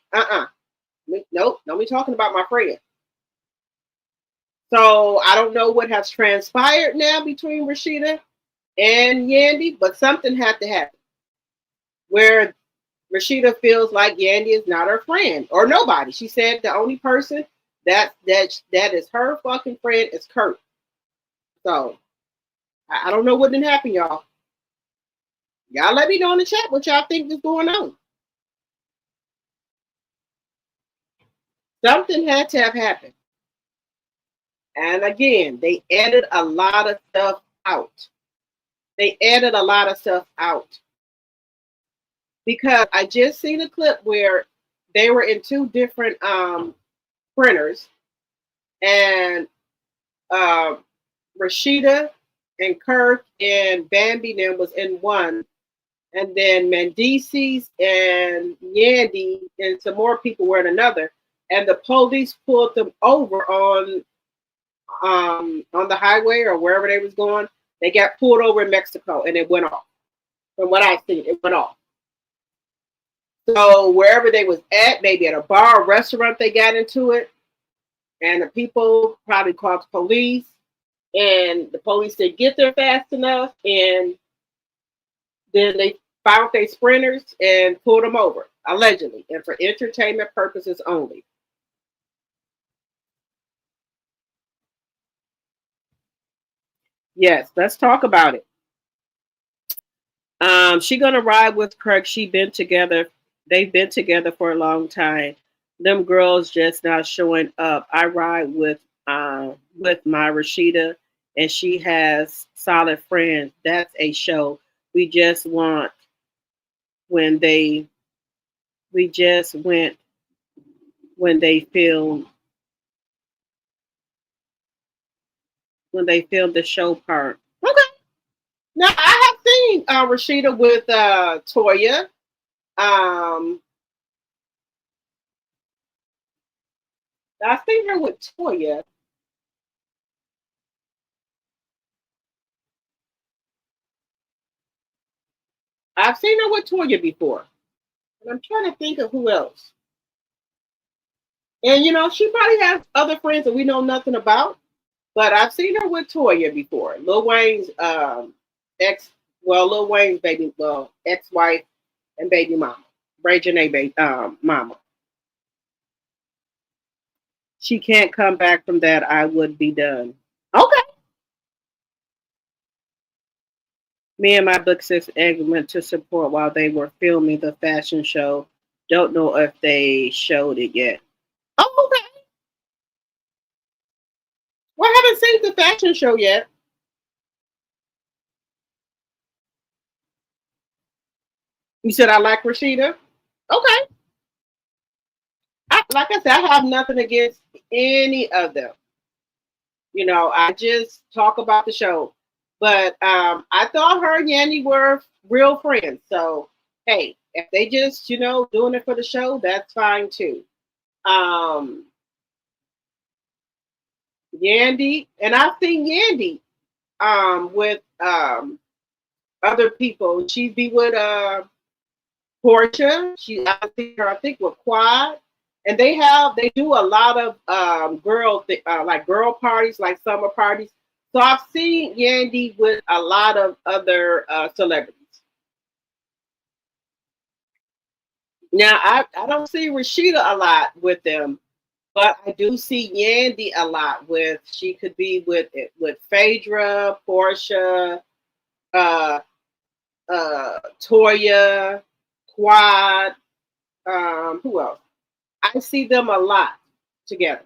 nope, don't be talking about my friend. So I don't know what has transpired now between Rashida and Yandy, but something had to happen where Rashida feels like Yandy is not her friend or nobody. She said the only person that is her fucking friend is Kurt. So I don't know what didn't happen, y'all. Y'all let me know in the chat what y'all think is going on. Something had to have happened. And again, they added a lot of stuff out. Because I just seen a clip where they were in two different printers, and Rashida and Kirk and Bambi then was in one, and then Mendici's and Yandy and some more people were in another, and the police pulled them over on the highway or wherever they was going. They got pulled over in Mexico and it went off. From what I've seen, it went off. So wherever they was at, maybe at a bar or restaurant, they got into it, and the people probably called the police, and the police didn't get there fast enough, and then they found their sprinters and pulled them over, allegedly, and for entertainment purposes only. Yes, let's talk about it. She gonna ride with Kirk. They've been together for a long time. Them girls just not showing up. I ride with my Rashida, and she has solid friends. That's a show. We just want when they we just went when they filmed the show part. Okay. Now I have seen Rashida with Toya. Um, I've seen her with Toya. I've seen her with Toya before. And I'm trying to think of who else. And she probably has other friends that we know nothing about. But I've seen her with Toya before. Lil Wayne's Lil Wayne's ex-wife and baby mama, Ray Janae mama. She can't come back from that. I would be done. Okay. Me and my book sis egg went to support while they were filming the fashion show. Don't know if they showed it yet. Oh, okay. Well, I haven't seen the fashion show yet. You said I like Rashida? Okay. Like I said, I have nothing against any of them. I just talk about the show. But I thought her and Yandy were real friends. So, hey, if they just, doing it for the show, that's fine too. Yandy, and I've seen Yandy with other people. She'd be with Portia. I see her, I think, with Quad. And they do a lot of like girl parties, like summer parties. So I've seen Yandy with a lot of other celebrities. Now I don't see Rashida a lot with them, but I do see Yandy a lot with. She could be with Phaedra, Portia, Toya, Quad. Who else? I see them a lot together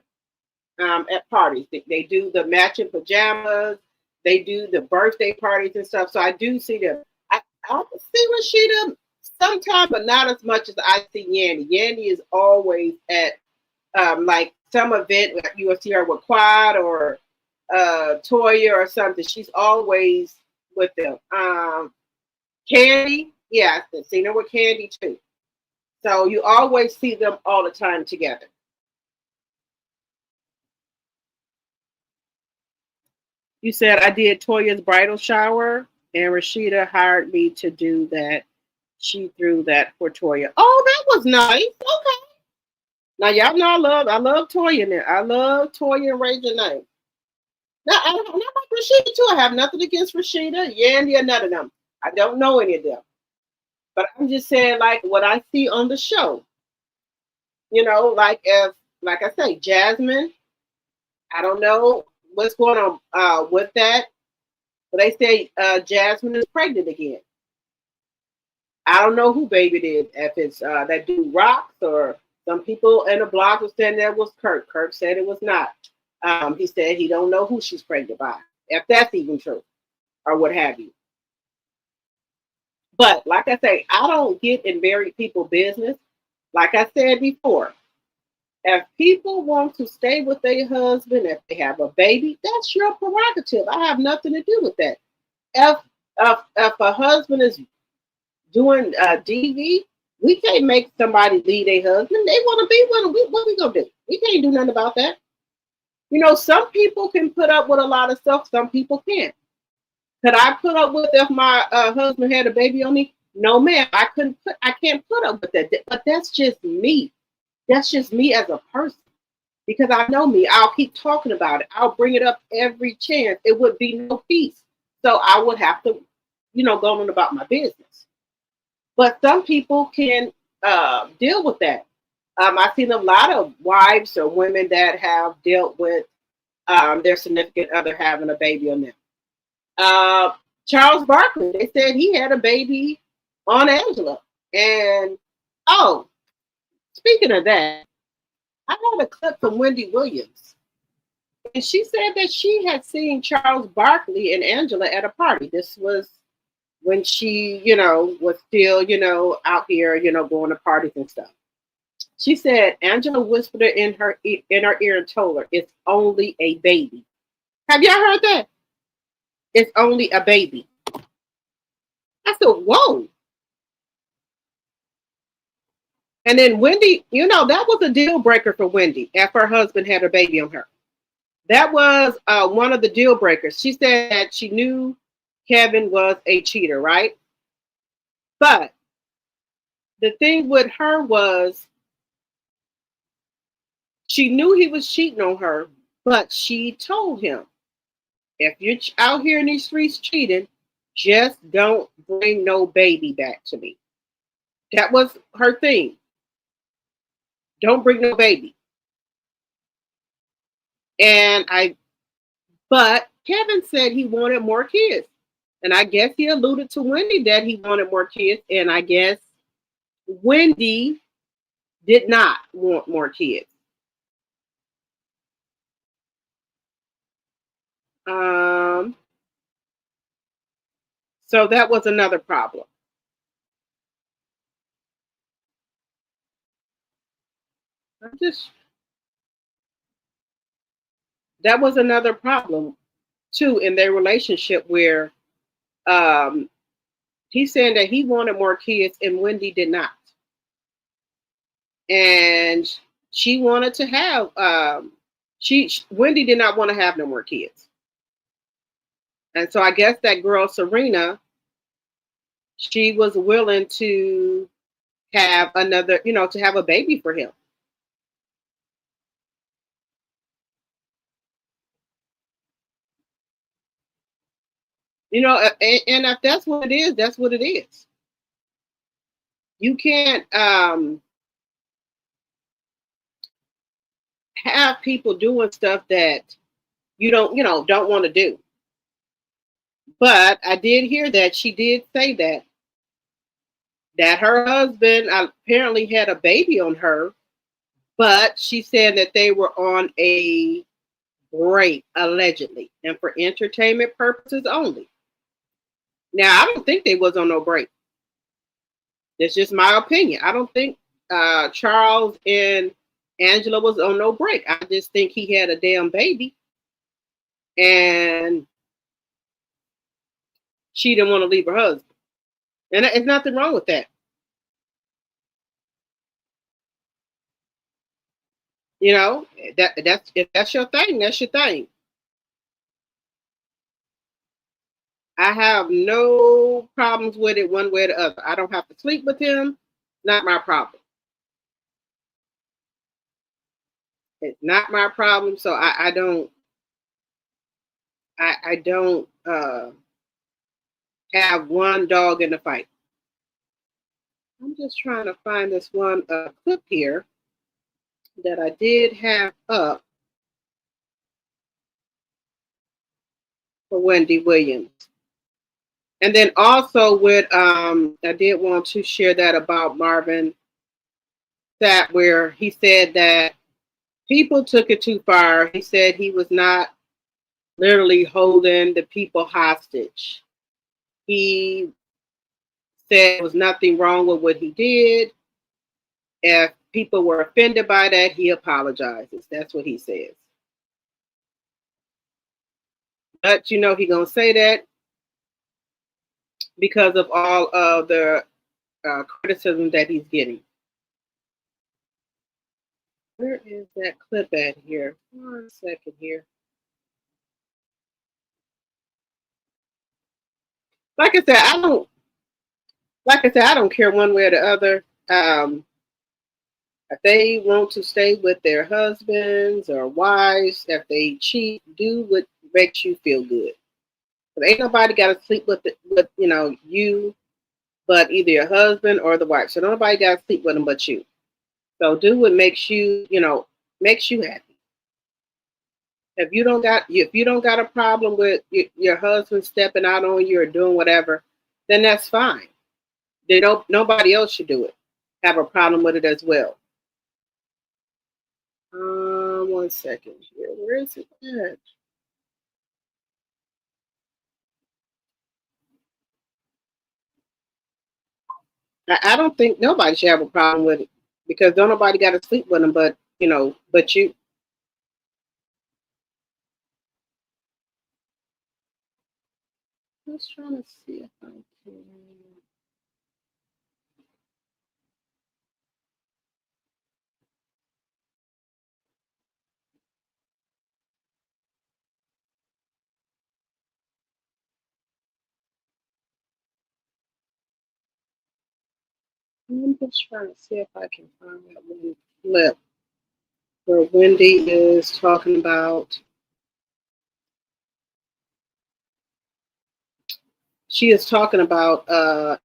at parties. They do the matching pajamas. They do the birthday parties and stuff. So I do see them. I see Rashida sometimes, but not as much as I see Yandy. Yandy is always at like some event. You will see her with Quad or Toya or something. She's always with them. Candy, yeah, I've seen her with Candy too. So you always see them all the time together. You said I did Toya's bridal shower, and Rashida hired me to do that. She threw that for Toya. Oh, that was nice. Okay. Now y'all know I love Toya now. I love Toya and Ray Janae. Now I like Rashida too. I have nothing against Rashida, Yandy, or none of them. I don't know any of them. But I'm just saying, like, what I see on the show. Like I say, Jasmine, I don't know what's going on with that. But they say Jasmine is pregnant again. I don't know who baby it is. If it's that dude Rocks, or some people in the blog were saying that was Kirk. Kirk said it was not. He said he don't know who she's pregnant by, if that's even true, or what have you. But like I say, I don't get in married people business. Like I said before, if people want to stay with their husband, if they have a baby, that's your prerogative. I have nothing to do with that. If a husband is doing DV, we can't make somebody leave their husband. They want to be with him. What we gonna do? We can't do nothing about that. Some people can put up with a lot of stuff. Some people can't. Could I put up with if my husband had a baby on me? No, ma'am. I can't put up with that. But that's just me. That's just me as a person. Because I know me. I'll keep talking about it. I'll bring it up every chance. It would be no peace. So I would have to, go on about my business. But some people can deal with that. I've seen a lot of wives or women that have dealt with their significant other having a baby on them. Charles Barkley, they said he had a baby on Angela. And speaking of that, I had a clip from Wendy Williams, and she said that she had seen Charles Barkley and Angela at a party. This was when she, was still, out here, going to parties and stuff. She said Angela whispered in her ear and told her, "It's only a baby." Have y'all heard that? It's only a baby. I said, whoa. And then Wendy, that was a deal breaker for Wendy if her husband had a baby on her. That was one of the deal breakers. She said that she knew Kevin was a cheater, right? But the thing with her was she knew he was cheating on her, but she told him, if you're out here in these streets cheating, just don't bring no baby back to me. That was her thing. Don't bring no baby. But Kevin said he wanted more kids. And I guess he alluded to Wendy that he wanted more kids. And I guess Wendy did not want more kids. So that was another problem. That was another problem too in their relationship where he's saying that he wanted more kids and Wendy did not. And she wanted to have Wendy did not want to have no more kids. And so I guess that girl Serena, she was willing to have another, to have a baby for him. And if that's what it is, that's what it is. You can't have people doing stuff that you don't want to do. But I did hear that she did say that her husband apparently had a baby on her, but she said that they were on a break, allegedly, and for entertainment purposes only. Now, I don't think they was on no break. That's just my opinion. I don't think Charles and Angela was on no break. I just think he had a damn baby. And she didn't want to leave her husband. And there's nothing wrong with that. That's if that's your thing, that's your thing. I have no problems with it one way or the other. I don't have to sleep with him. Not my problem. It's not my problem. So I don't have one dog in the fight. I'm just trying to find this one clip here that I did have up for Wendy Williams. And then also with, I did want to share that about Marvin Sapp, where he said that people took it too far. He said he was not literally holding the people hostage. He said there was nothing wrong with what he did. If people were offended by that, he apologizes. That's what he says. But he's going to say that because of all of the criticism that he's getting. Where is that clip at here? 1 second here. Like I said, I don't care one way or the other. If they want to stay with their husbands or wives, if they cheat, do what makes you feel good. But ain't nobody got to sleep with you, but either your husband or the wife. So nobody got to sleep with them but you. So do what makes you, makes you happy. If you don't got a problem with your husband stepping out on you or doing whatever, then that's fine. Nobody else should do it. Have a problem with it as well. One second here. Where is it at? I don't think nobody should have a problem with it because don't nobody got to sleep with them, but but you. I was trying to see if I can. I'm just trying to see if I can find that one clip where Wendy is talking about. She is talking about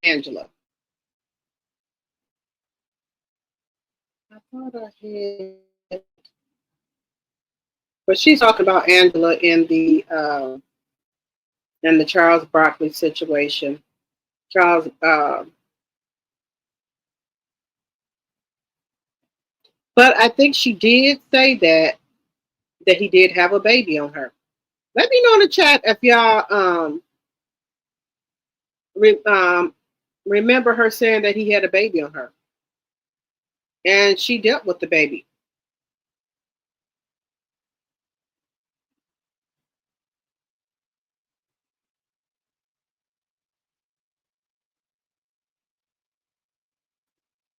Angela. I thought I had, but she's talking about Angela in the Charles Barkley situation. Charles, but I think she did say that he did have a baby on her. Let me know in the chat if y'all remember her saying that he had a baby on her, and she dealt with the baby.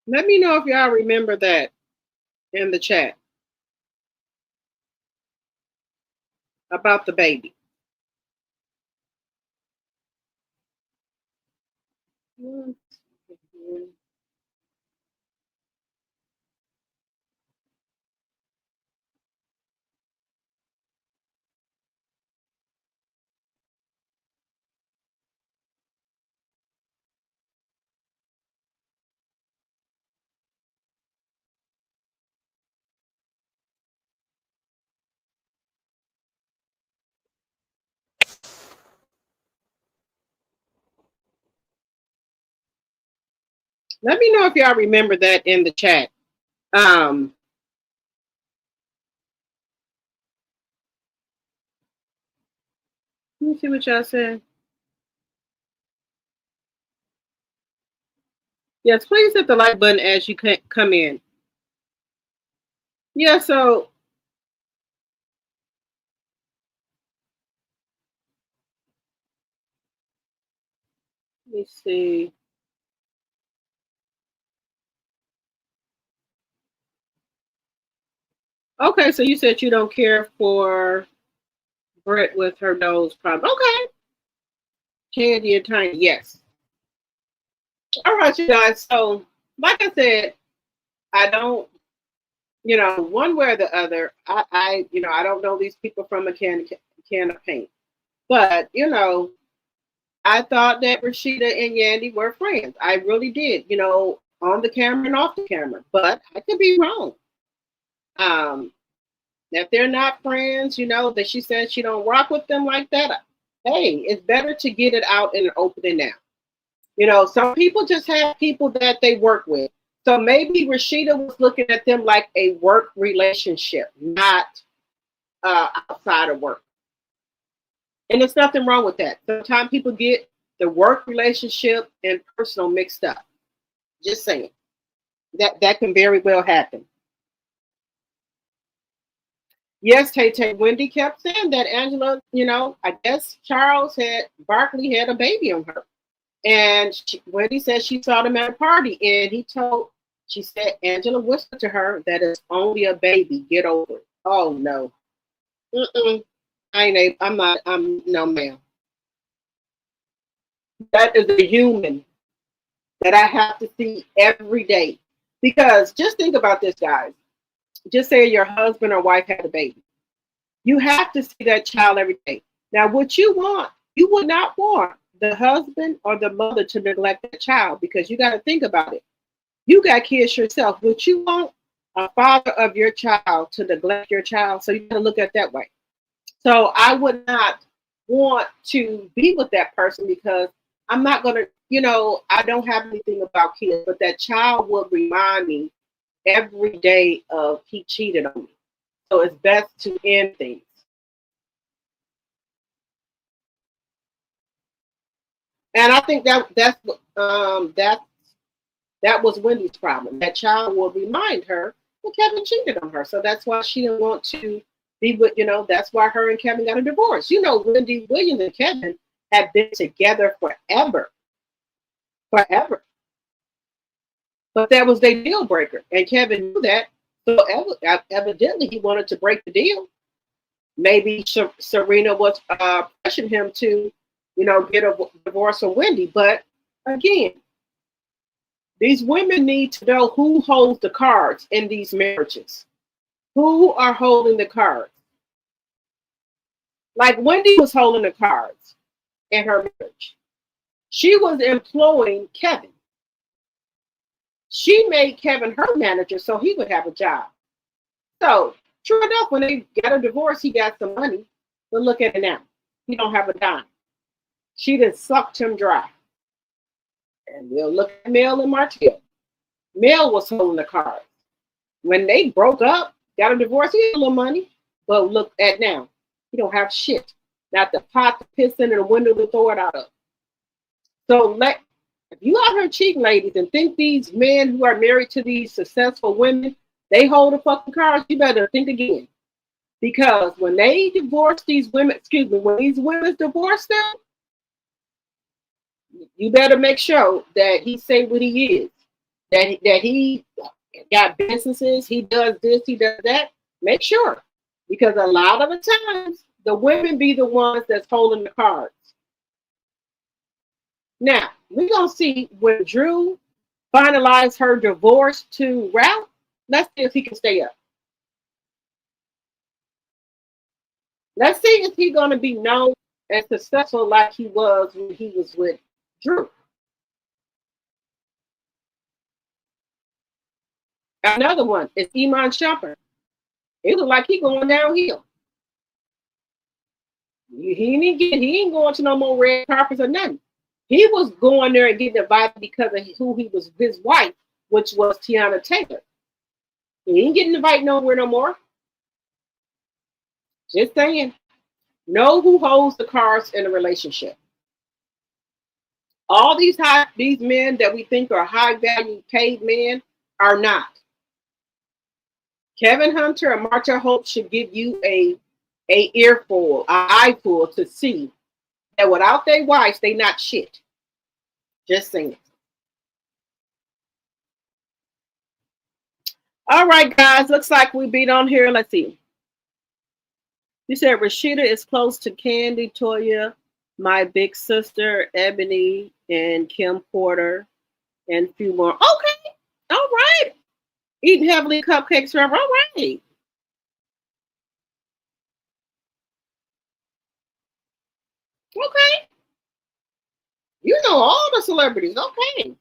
Let me know if y'all remember that in the chat about the baby. Let me know if y'all remember that in the chat. Let me see what y'all said. Yes, please hit the like button as you come in. Yeah, so let me see. Okay, so you said you don't care for Britt with her nose problem. Okay. Candy and Tiny, yes. All right, you guys. So, like I said, I don't, one way or the other, I don't know these people from a can of paint. But, I thought that Rashida and Yandy were friends. I really did, on the camera and off the camera. But I could be wrong. If they're not friends, that she said she don't rock with them like that. Hey, it's better to get it out in the opening now. Some people just have people that they work with. So maybe Rashida was looking at them like a work relationship, not outside of work. And there's nothing wrong with that. Sometimes people get the work relationship and personal mixed up. Just saying. That can very well happen. Yes, Tay Wendy kept saying that Angela, I guess Barkley had a baby on her. And Wendy said she saw them at a party, and she said Angela whispered to her that it's only a baby. Get over it. Oh no. No ma'am. That is a human that I have to see every day. Because just think about this, guys. Just say your husband or wife had a baby. You have to see that child every day. Now, what you would not want the husband or the mother to neglect the child, because you got to think about it. You got kids yourself. Would you want a father of your child to neglect your child? So you got to look at it that way. So I would not want to be with that person because I'm not going to, I don't have anything about kids, but that child will remind me every day of he cheated on me. So it's best to end things. And I think that was Wendy's problem. That child will remind her that Kevin cheated on her. So that's why she didn't want to be with, that's why her and Kevin got a divorce. Wendy Williams and Kevin have been together forever. Forever. But that was their deal breaker. And Kevin knew that. So evidently he wanted to break the deal. Maybe Serena was pressuring him to, get a divorce from Wendy. But again, these women need to know who holds the cards in these marriages. Who are holding the cards? Like Wendy was holding the cards in her marriage. She was employing Kevin. She made Kevin her manager so he would have a job. So, true enough, when they got a divorce, he got some money. But look at it now. He don't have a dime. She just sucked him dry. And we'll look at Mel and Martell. Mel was holding the cards. When they broke up, got a divorce, he had a little money. But look at now. He don't have shit. Not the pot to piss in and the window to throw it out of. So if you out here cheating, ladies, and think these men who are married to these successful women, they hold the fucking cards, you better think again. Because when they divorce these women, when these women divorce them, you better make sure that he say what he is. That he got businesses, he does this, he does that. Make sure. Because a lot of the times, the women be the ones that's holding the cards. Now, we're going to see when Drew finalized her divorce to Ralph. Let's see if he can stay up. Let's see if he's going to be known and successful like he was when he was with Drew. Another one is Iman Shumpert. It look like he going downhill. He ain't going to no more red carpets or nothing. He was going there and getting invited because of who he was, his wife, which was Tiana Taylor. He ain't getting invited nowhere no more. Just saying. Know who holds the cards in a relationship. All these men that we think are high value paid men are not. Kevin Hunter and Marcia Holt should give you a earful, an eyeful to see that without their wives, they not shit. Just saying. All right, guys. Looks like we beat on here. Let's see. You said Rashida is close to Candy, Toya, my big sister, Ebony, and Kim Porter, and a few more. Okay. All right. Eating heavily cupcakes forever. All right. Okay. You know all the celebrities. Okay.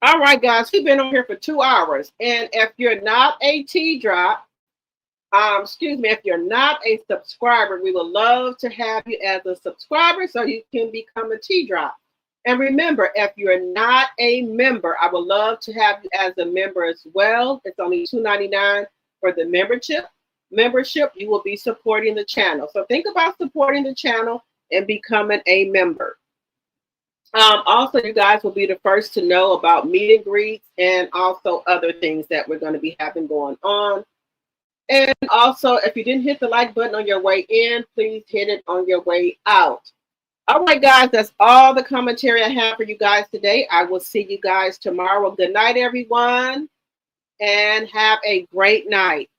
All right, guys. We've been on here for 2 hours. And if you're not a T-Drop, if you're not a subscriber, we would love to have you as a subscriber so you can become a T-Drop. And remember, if you're not a member, I would love to have you as a member as well. It's only $2.99 for the membership. You will be supporting the channel. So think about supporting the channel and becoming a member. Also, you guys will be the first to know about meet and greets and also other things that we're going to be having going on. And also, if you didn't hit the like button on your way in, please hit it on your way out. All right, guys, that's all the commentary I have for you guys today. I will see you guys tomorrow. Good night, everyone, and have a great night.